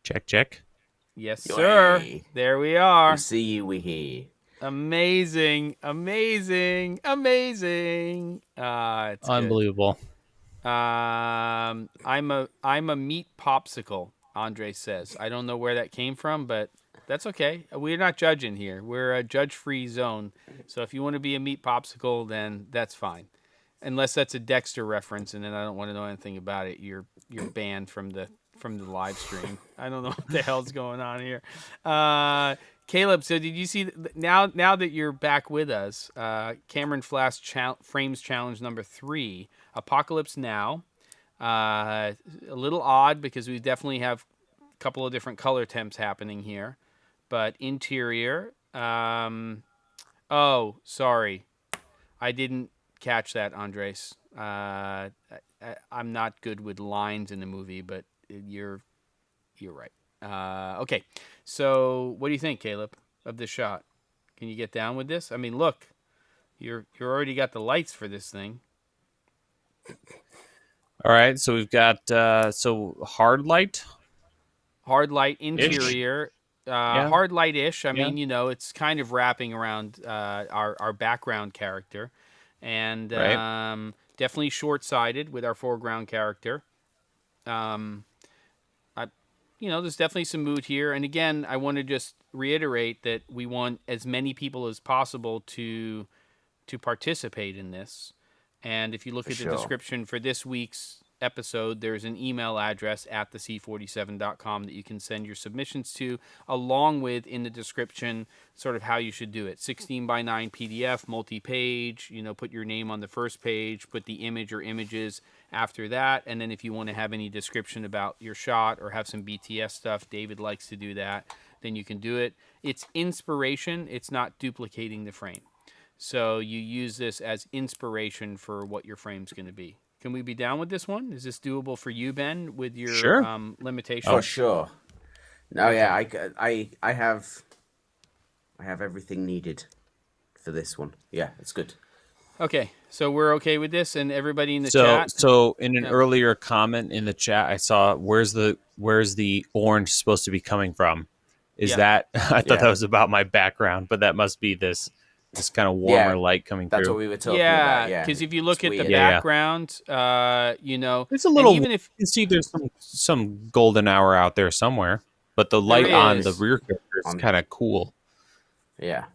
C: Check.
A: Yes, sir.
B: Yoy.
A: There we are.
B: We see you, we hear you.
A: Amazing. It's
C: Unbelievable.
A: Good. I'm a meat popsicle, Andre says. I don't know where that came from, but that's okay. We're not judging here. We're a judge-free zone. So if you want to be a meat popsicle, then that's fine. Unless that's a Dexter reference, and then I don't want to know anything about it. You're banned from the live stream. I don't know what the hell's going on here. Caleb, so did you see now that you're back with us? Cameron Flask Frames Challenge number 3, Apocalypse Now. A little odd because we definitely have a couple of different color temps happening here, but interior. Oh, sorry, I didn't catch that, Andres. I'm not good with lines in the movie, but you're right. Okay, so what do you think, Caleb, of this shot? Can you get down with this? I mean, look, you're already got the lights for this thing.
C: All right, so we've got hard light
A: Hard light
C: ish.
A: interior,
C: Yeah,
A: hard light-ish. I
C: yeah,
A: mean, it's kind of wrapping around our background character, and
C: right.
A: definitely short-sighted with our foreground character. Um, I, there's definitely some mood here. And again, I want to just reiterate that we want as many people as possible to participate in this. And if you look
B: For
A: at the
B: sure.
A: description for this week's episode, there's an email address at thec47.com that you can send your submissions to, along with in the description sort of how you should do it. 16 by 9 PDF, multi-page, put your name on the first page, put the image or images after that, and then if you want to have any description about your shot or have some BTS stuff, David likes to do that, then you can do it. It's inspiration, it's not duplicating the frame. So you use this as inspiration for what your frame's going to be. Can we be down with this one? Is this doable for you, Ben, with your
C: Sure.
A: limitations?
B: For sure. No, yeah, I have everything needed for this one. Yeah, it's good.
A: Okay, so we're okay with this, and everybody in the
C: So
A: chat.
C: so in an
A: Yeah.
C: earlier comment in the chat, I saw where's the orange supposed to be coming from? Is
A: Yeah.
C: that I thought
B: Yeah.
C: that was about my background, but that must be this kind of warmer
B: Yeah,
C: light coming
B: That's
C: through.
B: what we were talking
A: Yeah,
B: about. Yeah,
A: because if you look
B: it's
A: at the
B: weird.
C: Yeah.
A: background,
C: There's a
A: and
C: little.
A: even if
C: You can see there's some golden hour out there somewhere, but the light on the
A: is.
C: rear character is kind of cool.
B: Yeah.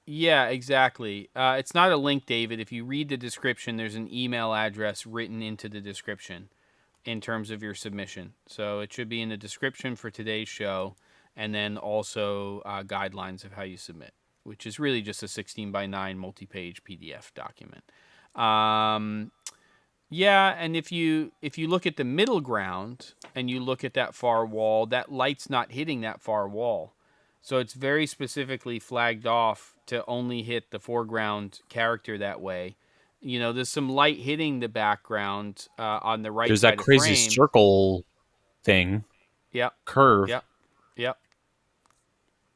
A: Yeah, exactly. It's not a link, David. If you read the description, there's an email address written into the description in terms of your submission. So it should be in the description for today's show, and then also guidelines of how you submit, which is really just a 16 by 9 multi-page PDF document. Yeah, and if you look at the middle ground and you look at that far wall, that light's not hitting that far wall. So it's very specifically flagged off to only hit the foreground character that way. There's some light hitting the background on the right
C: There's
A: side
C: that
A: of
C: crazy
A: frame.
C: circle thing.
A: Yep.
C: Curve.
A: Yep.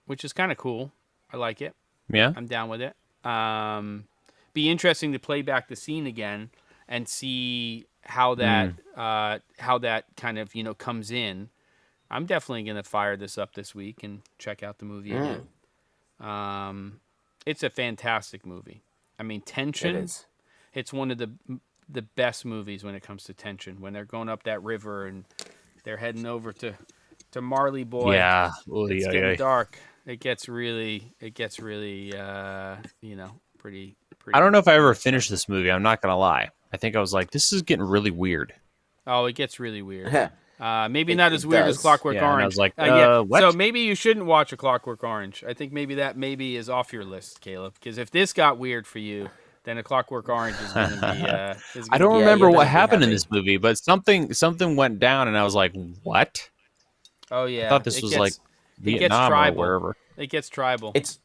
A: Which is kind of cool. I like it.
C: Yeah.
A: I'm down with it. Be interesting to play back the scene again and see how that kind of comes in. I'm definitely gonna fire this up this week and check out the movie again. It's a fantastic movie. I mean, tension.
B: It is.
A: It's one of the best movies when it comes to tension. When they're going up that river and they're heading over to Marley Boy.
C: Yeah.
A: It's
C: Oy,
A: getting
C: oy, oy.
A: dark. It gets really pretty.
C: I don't know if I ever finished this movie. I'm not gonna lie. I think I was like, this is getting really weird.
A: Oh, it gets really weird. Maybe
B: It-
A: not
B: it
A: as weird as
B: does.
A: Clockwork
C: Yeah, and I
A: Orange.
C: was like,
A: Yeah.
C: what?
A: So maybe you shouldn't watch A Clockwork Orange. I think maybe that is off your list, Caleb. Because if this got weird for you, then A Clockwork Orange is going to be.
C: I don't
B: Yeah,
C: remember
B: you're
C: what
B: gonna be
C: happened in
B: happy.
C: this movie, but something went down, and I was like, what?
A: Oh yeah.
C: I thought this was like Vietnam or
A: tribal.
C: wherever.
A: It gets tribal.
B: It's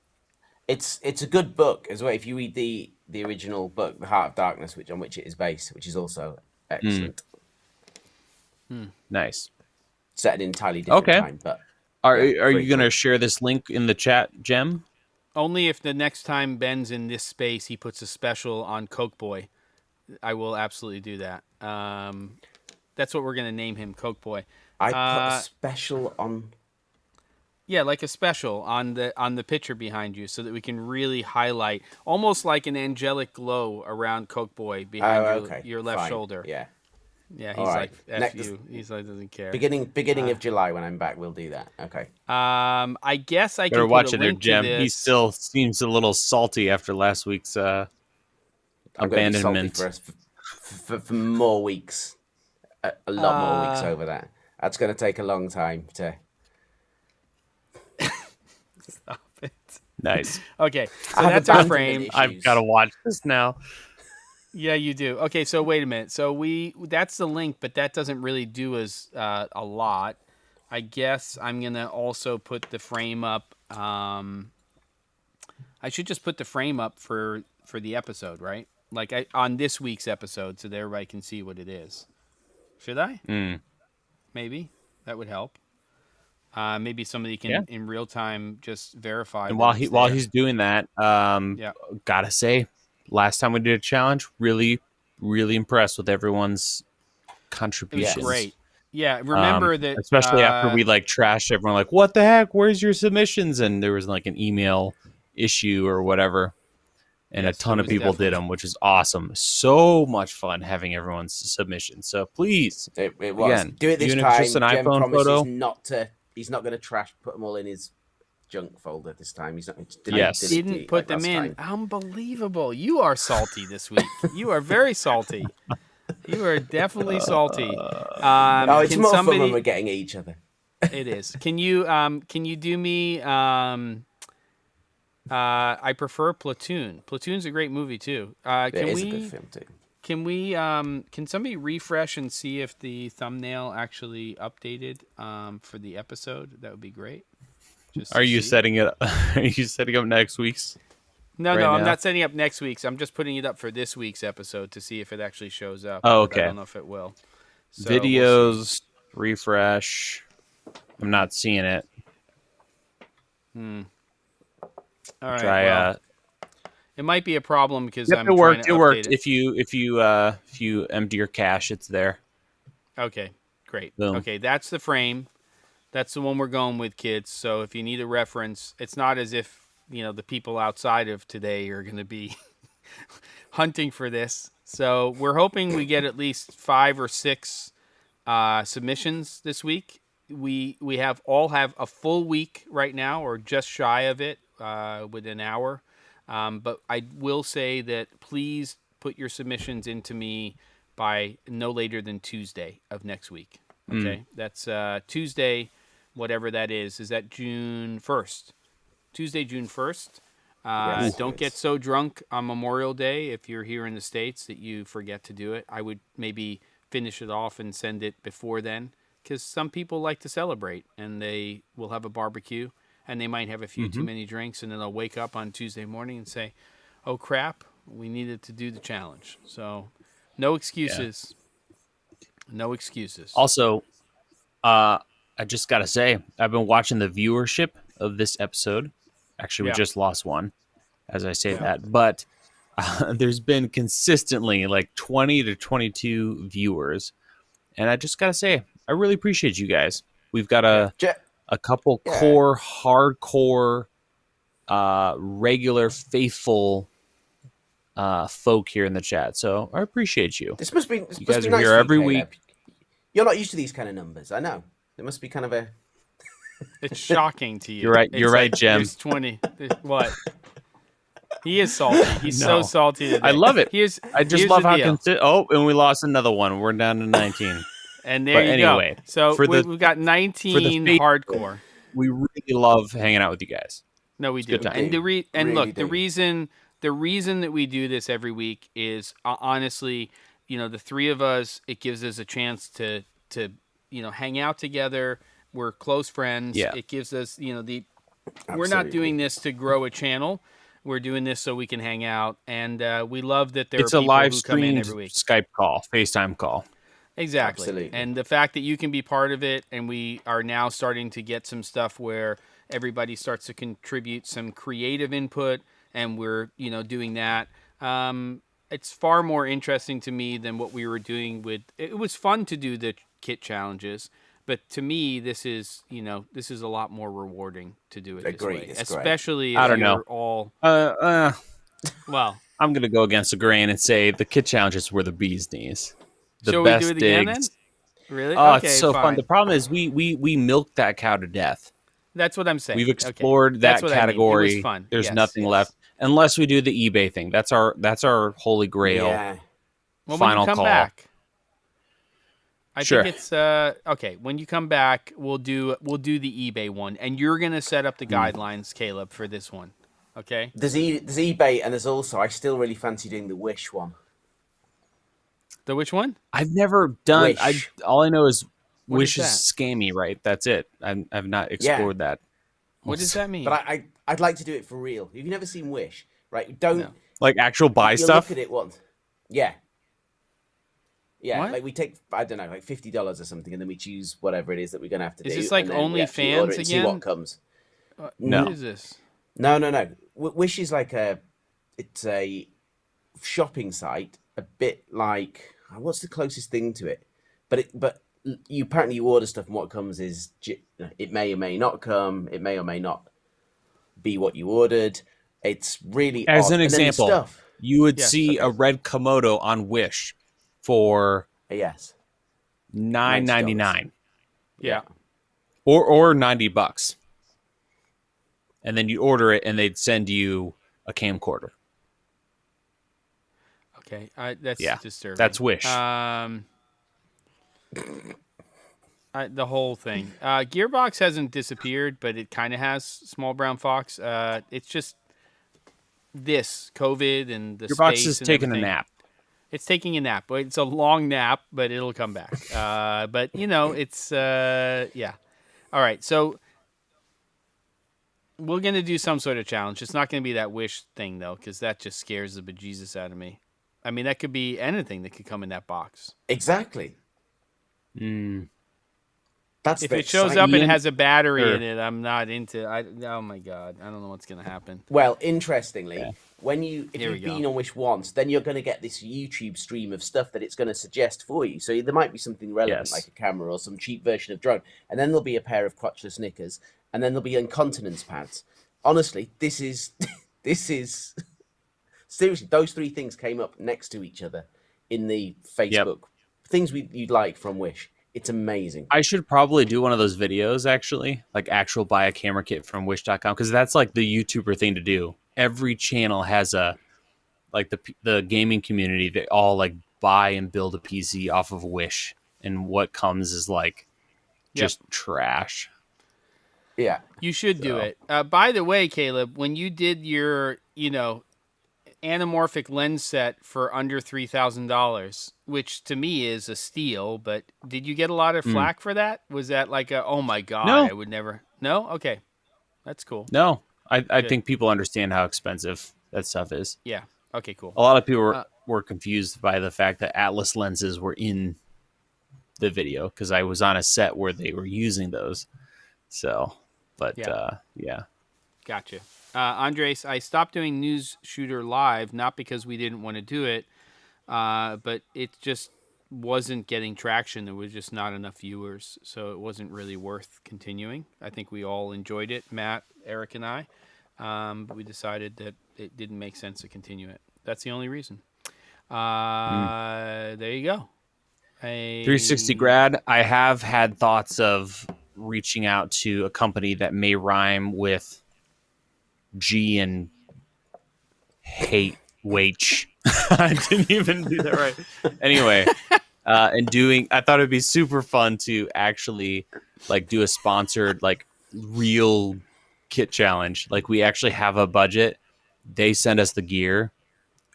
B: a good book as well. If you read the original book, The Heart of Darkness, on which it is based, which is also excellent.
C: Nice.
B: Set at an entirely different
C: Okay.
B: time, but
C: Are
B: Yeah,
C: are
B: pretty
C: you gonna
B: cool.
C: share this link in the chat, Jem?
A: Only if the next time Ben's in this space, he puts a special on Coke Boy. I will absolutely do that. That's what we're going to name him, Coke Boy.
B: I put a special on.
A: Yeah, like a special on the picture behind you, so that we can really highlight, almost like an angelic glow around Coke Boy behind your left
B: fine.
A: shoulder.
B: Yeah.
A: Yeah, he's
B: All right.
A: like F
B: Next-
A: you. He's like doesn't care.
B: Beginning of July when I'm back, we'll do that. Okay.
A: I guess I
C: Better
A: can
C: watch
A: put a
C: it there,
A: link to
C: Jem.
A: this.
C: He still seems a little salty after last week's
B: I'm gonna be salty
C: abandonment.
B: for us for more weeks. A lot more weeks over that. That's going to take a long time to.
A: Stop it.
C: Nice.
A: Okay, so
B: I have
A: that's our
B: abandonment
A: frame.
B: issues.
C: I've got to watch this now.
A: Yeah, you do. Okay, so wait a minute. So that's the link, but that doesn't really do us a lot. I guess I'm gonna also put the frame up. I should just put the frame up for the episode, right? Like on this week's episode, so that everybody can see what it is. Should I? Maybe that would help. Maybe somebody can in real time just verify.
C: And
A: that
C: while
A: it's
C: he's doing that,
A: Yeah.
C: gotta say, last time we did a challenge, really, really impressed with everyone's contributions.
A: Great. Yeah, remember that.
C: Especially after we like trashed everyone, like, what the heck? Where's your submissions? And there was like an email issue or whatever. And a ton of people did them, which is awesome. So much fun having everyone's submissions. So please,
B: it was.
C: Again,
B: Do it this
C: even
B: time.
C: if it's just an
B: Jem
C: iPhone
B: promises
C: photo.
B: he's not going to put them all in his junk folder this time. He's not going to
A: didn't put them in. Unbelievable. You are salty this week. You are very salty. You are definitely salty.
B: It's more fun when we're getting at each other.
A: It is. Can you do me? I prefer Platoon. Platoon's a great movie too.
B: It is a good film too.
A: Can somebody refresh and see if the thumbnail actually updated for the episode? That would be great.
C: Are you setting it? Are you setting up next week's?
A: No, I'm not setting up next week's. I'm just putting it up for this week's episode to see if it actually shows up.
C: Oh, okay.
A: I don't know if it will. So
C: Videos, refresh. I'm not seeing it.
A: All right.
C: Try.
A: It might be a problem because
C: yep,
A: I'm.
C: It worked.
A: It
C: worked. If you empty your cache, it's there.
A: Okay. Great.
C: Boom.
A: Okay, that's the frame. That's the one we're going with, kids. So if you need a reference, it's not as if the people outside of today are going to be hunting for this. So we're hoping we get at least 5 or 6 submissions this week. We have a full week right now, or just shy of it, with an hour. But I will say that please put your submissions into me by no later than Tuesday of next week. Okay, that's Tuesday, whatever that is. Is that June 1st? Tuesday, June 1st. Don't get so drunk on Memorial Day if you're here in the States that you forget to do it. I would maybe finish it off and send it before then, because some people like to celebrate and they will have a barbecue and they might have a few too many drinks, and then they'll wake up on Tuesday morning and say, oh crap, we needed to do the challenge. So no excuses. Yeah. No excuses.
C: Also, I just got to say, I've been watching the viewership of this episode. Actually, we just lost one as I say that. But there's been consistently like 20 to 22 viewers. And I just got to say, I really appreciate you guys. We've got a couple core, hardcore, regular, faithful folk here in the chat. So I appreciate you.
B: This must be
C: you guys are here every week.
B: You're not used to these kind of numbers. I know. There must be kind of a...
A: It's shocking to you.
C: You're right. You're right, Jem.
A: There's 20. What? He is salty. He's so salty today.
C: I love it. I just love how consistent. Oh, and we lost another one. We're down to 19.
A: And there you go. So we've got 19 hardcore.
C: We really love hanging out with you guys.
A: No, we do. And the reason that we do this every week is honestly, the three of us, it gives us a chance to hang out together. We're close friends.
C: Yeah.
A: It gives us, we're not doing this to grow a channel. We're doing this so we can hang out, and we love that there are people who come in every week.
C: Skype call, FaceTime call.
A: Exactly.
B: Absolutely.
A: And the fact that you can be part of it, and we are now starting to get some stuff where everybody starts to contribute some creative input, and we're, doing that. It's far more interesting to me than what we were doing with. It was fun to do the kit challenges, but to me, this is a lot more rewarding to do it this way, especially if you're all. Well,
C: I'm gonna go against the grain and say the kit challenges were the bee's knees.
A: Shall we do it again then? Really?
C: Oh, okay, it's so fun. The problem is we milked that cow to death.
A: That's what I'm saying.
C: We've explored that category.
A: It was fun.
C: There's nothing left unless we do the eBay thing. That's our holy grail.
B: Yeah.
A: Well,
C: final
A: when you come
C: call.
A: back, I think it's okay. When you come back, we'll do the eBay one, and you're gonna set up the guidelines, Caleb, for this one. Okay.
B: There's eBay, and there's also I still really fancy doing the Wish one.
A: The which one?
C: I've never done.
B: Wish.
C: All I know is
A: What
C: Wish
A: is
C: is scammy, right? That's it. I've not explored that.
A: What does that mean?
B: But I'd like to do it for real. If you've never seen Wish, right? Don't
C: like actual buy stuff.
B: Look at it once. Yeah. Yeah,
A: What?
B: like we take, I don't know, like $50 or something, and then we choose whatever it is that we're going to have to do.
A: Is this like OnlyFans again?
B: See what comes.
C: No.
A: What is this?
B: No. Wish is like it's a shopping site, a bit like, what's the closest thing to it? but you apparently you order stuff and what comes is it may or may not come. It may or may not be what you ordered. It's really
C: As
B: odd.
C: an
B: And then the
C: example,
B: stuff.
C: you would
A: Yes,
C: see
B: okay.
C: a red Komodo on Wish for
B: Yes.
C: $9.99
A: Yeah.
C: or $90, and then you order it, and they'd send you a camcorder.
A: Okay. That's
C: Yeah,
A: disturbing.
C: that's Wish.
A: The whole thing. Gearbox hasn't disappeared, but it kind of has. Small Brown Fox. It's just this COVID and the
C: Your box
A: space
C: is
A: and
C: taking
A: everything.
C: a nap.
A: It's taking a nap. It's a long nap, but it'll come back. But it's yeah. All right, so we're gonna do some sort of challenge. It's not gonna be that Wish thing though, because that just scares the bejesus out of me. I mean, that could be anything that could come in that box.
B: Exactly. That's
A: If
B: the
A: it shows up and
B: excitement.
A: has a battery in it, I'm not into. Oh my god, I don't know what's gonna happen.
B: Well, interestingly,
C: Yeah.
B: if
A: Here we
B: you've
A: go.
B: been on Wish once, then you're going to get this YouTube stream of stuff that it's going to suggest for you. So there might be something relevant,
C: Yes.
B: like a camera or some cheap version of drone, and then there'll be a pair of crotchless knickers, and then there'll be incontinence pads. Honestly, this is this is seriously. Those three things came up next to each other in the Facebook things you'd like from Wish. It's amazing.
C: I should probably do one of those videos, actually, like actual buy a camera kit from wish.com, because that's like the YouTuber thing to do. Every channel has the gaming community, they all like buy and build a PC off of Wish, and what comes is like just trash.
B: Yeah.
A: You should do it. By the way, Caleb, when you did your, anamorphic lens set for under $3,000, which to me is a steal, but did you get a lot of flack for that? Was that like oh my god,
C: No.
A: I would never. No? Okay. That's cool.
C: No, I think people understand how expensive that stuff is.
A: Yeah. Okay, cool.
C: A lot of people were confused by the fact that Atlas lenses were in the video, because I was on a set where they were using those. So, but yeah.
A: Gotcha. Andres, I stopped doing News Shooter Live, not because we didn't want to do it, but it just wasn't getting traction. There was just not enough viewers, so it wasn't really worth continuing. I think we all enjoyed it, Matt, Eric, and I, but we decided that it didn't make sense to continue it. That's the only reason. There you go.
C: 360 grad, I have had thoughts of reaching out to a company that may rhyme with G and hate wage. I didn't even do that right. Anyway, I thought it'd be super fun to actually like do a sponsored like real kit challenge. Like we actually have a budget. They send us the gear.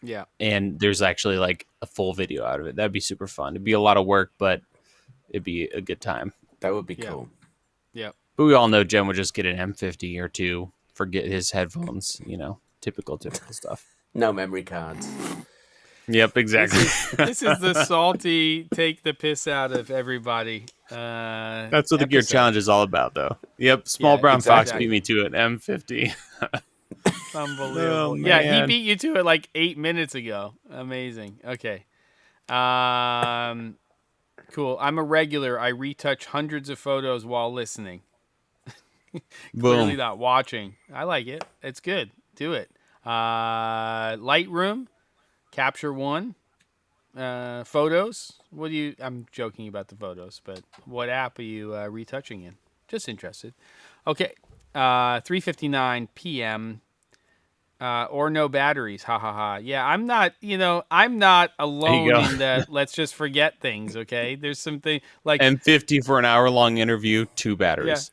A: Yeah.
C: And there's actually like a full video out of it. That'd be super fun. It'd be a lot of work, but it'd be a good time.
B: That would be cool.
A: Yeah.
C: But we all know Jen would just get an M50 or two, forget his headphones, typical stuff.
B: No memory cards.
C: Yep, exactly.
A: This is the salty take the piss out of everybody.
C: That's what the gear challenge is all about, though. Yep, Small Brown Fox beat me to an M50.
A: Unbelievable.
C: Oh,
A: yeah, he
C: man.
A: beat you to it like 8 minutes ago. Amazing. Okay. Cool. I'm a regular. I retouch hundreds of photos while listening. Clearly
C: Boom.
A: not watching. I like it. It's good. Do it. Lightroom, Capture One, photos. I'm joking about the photos, but what app are you retouching in? Just interested. Okay. 3:59 p.m. Or no batteries. Ha ha ha. Yeah, I'm not alone in that. Let's just forget things. Okay. There's something like
C: M50 for an hour-long interview, 2 batteries.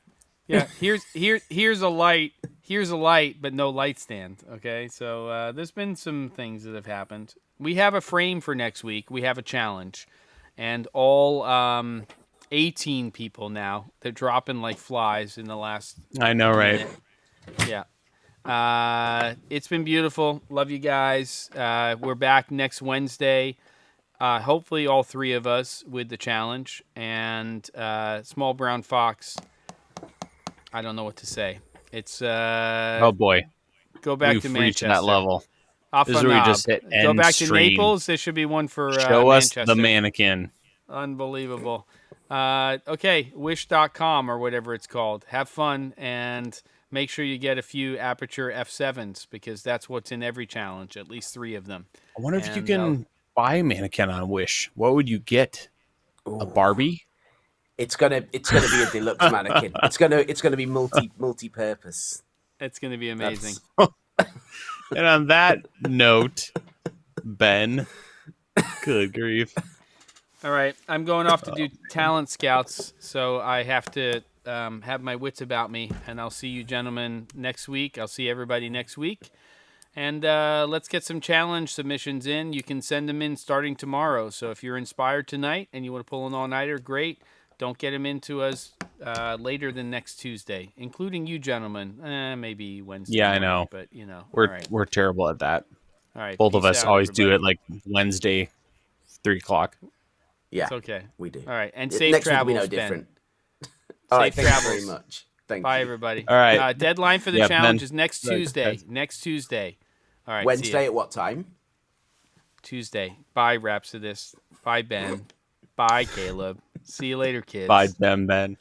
A: Yeah, here's a light. Here's a light, but no light stand. Okay, so there's been some things that have happened. We have a frame for next week. We have a challenge, and all 18 people now. They're dropping like flies in the last.
C: I know, right?
A: minute. Yeah. It's been beautiful. Love you guys. We're back next Wednesday. Hopefully, all 3 of us with the challenge and Small Brown Fox. I don't know what to say. It's
C: Oh boy,
A: go back
C: we've
A: to
C: reached
A: Manchester.
C: that level.
A: Off
C: This
A: a
C: is where we
A: knob.
C: just hit
A: Go
C: end
A: back to
C: stream.
A: Naples. There should be one for
C: Show us
A: Manchester.
C: the mannequin.
A: Unbelievable. Okay, wish.com or whatever it's called. Have fun and make sure you get a few Aperture F7s because that's what's in every challenge, at least 3 of them.
C: I wonder if you
A: And
C: can buy a mannequin on Wish. What would you get? A
B: Ooh.
C: Barbie?
B: It's gonna be a deluxe mannequin. It's gonna be multi-purpose.
A: it's going to be amazing.
C: And on that note, Ben, good grief.
A: All right, I'm going off to do talent scouts, so I have to have my wits about me, and I'll see you gentlemen next week. I'll see everybody next week, and let's get some challenge submissions in. You can send them in starting tomorrow. So if you're inspired tonight and you want to pull an all-nighter, great. Don't get them into us later than next Tuesday, including you gentlemen. Maybe Wednesday.
C: Yeah, I
A: morning,
C: know.
A: but you know,
C: We're
A: all right.
C: we're terrible at that.
A: All right,
C: Both of
A: peace
C: us
A: out,
C: always do
A: everybody.
C: it like Wednesday, 3:00.
B: Yeah,
A: It's okay.
B: we do.
A: All right, and safe
B: Next week will be
A: travels,
B: no
A: Ben.
B: different. All right,
A: Safe
B: thank you
A: travels.
B: very much. Thank
A: Bye,
B: you.
A: everybody.
C: All right.
A: Deadline for the
C: Yeah,
A: challenge
C: Ben.
A: is next
C: Right,
A: Tuesday.
C: guys.
A: Next Tuesday. All right. See
B: Wednesday
A: ya.
B: at what time?
A: Tuesday. Bye, Rhapsodist. Bye, Ben. Bye, Caleb. See you later, kids.
C: Bye, Ben.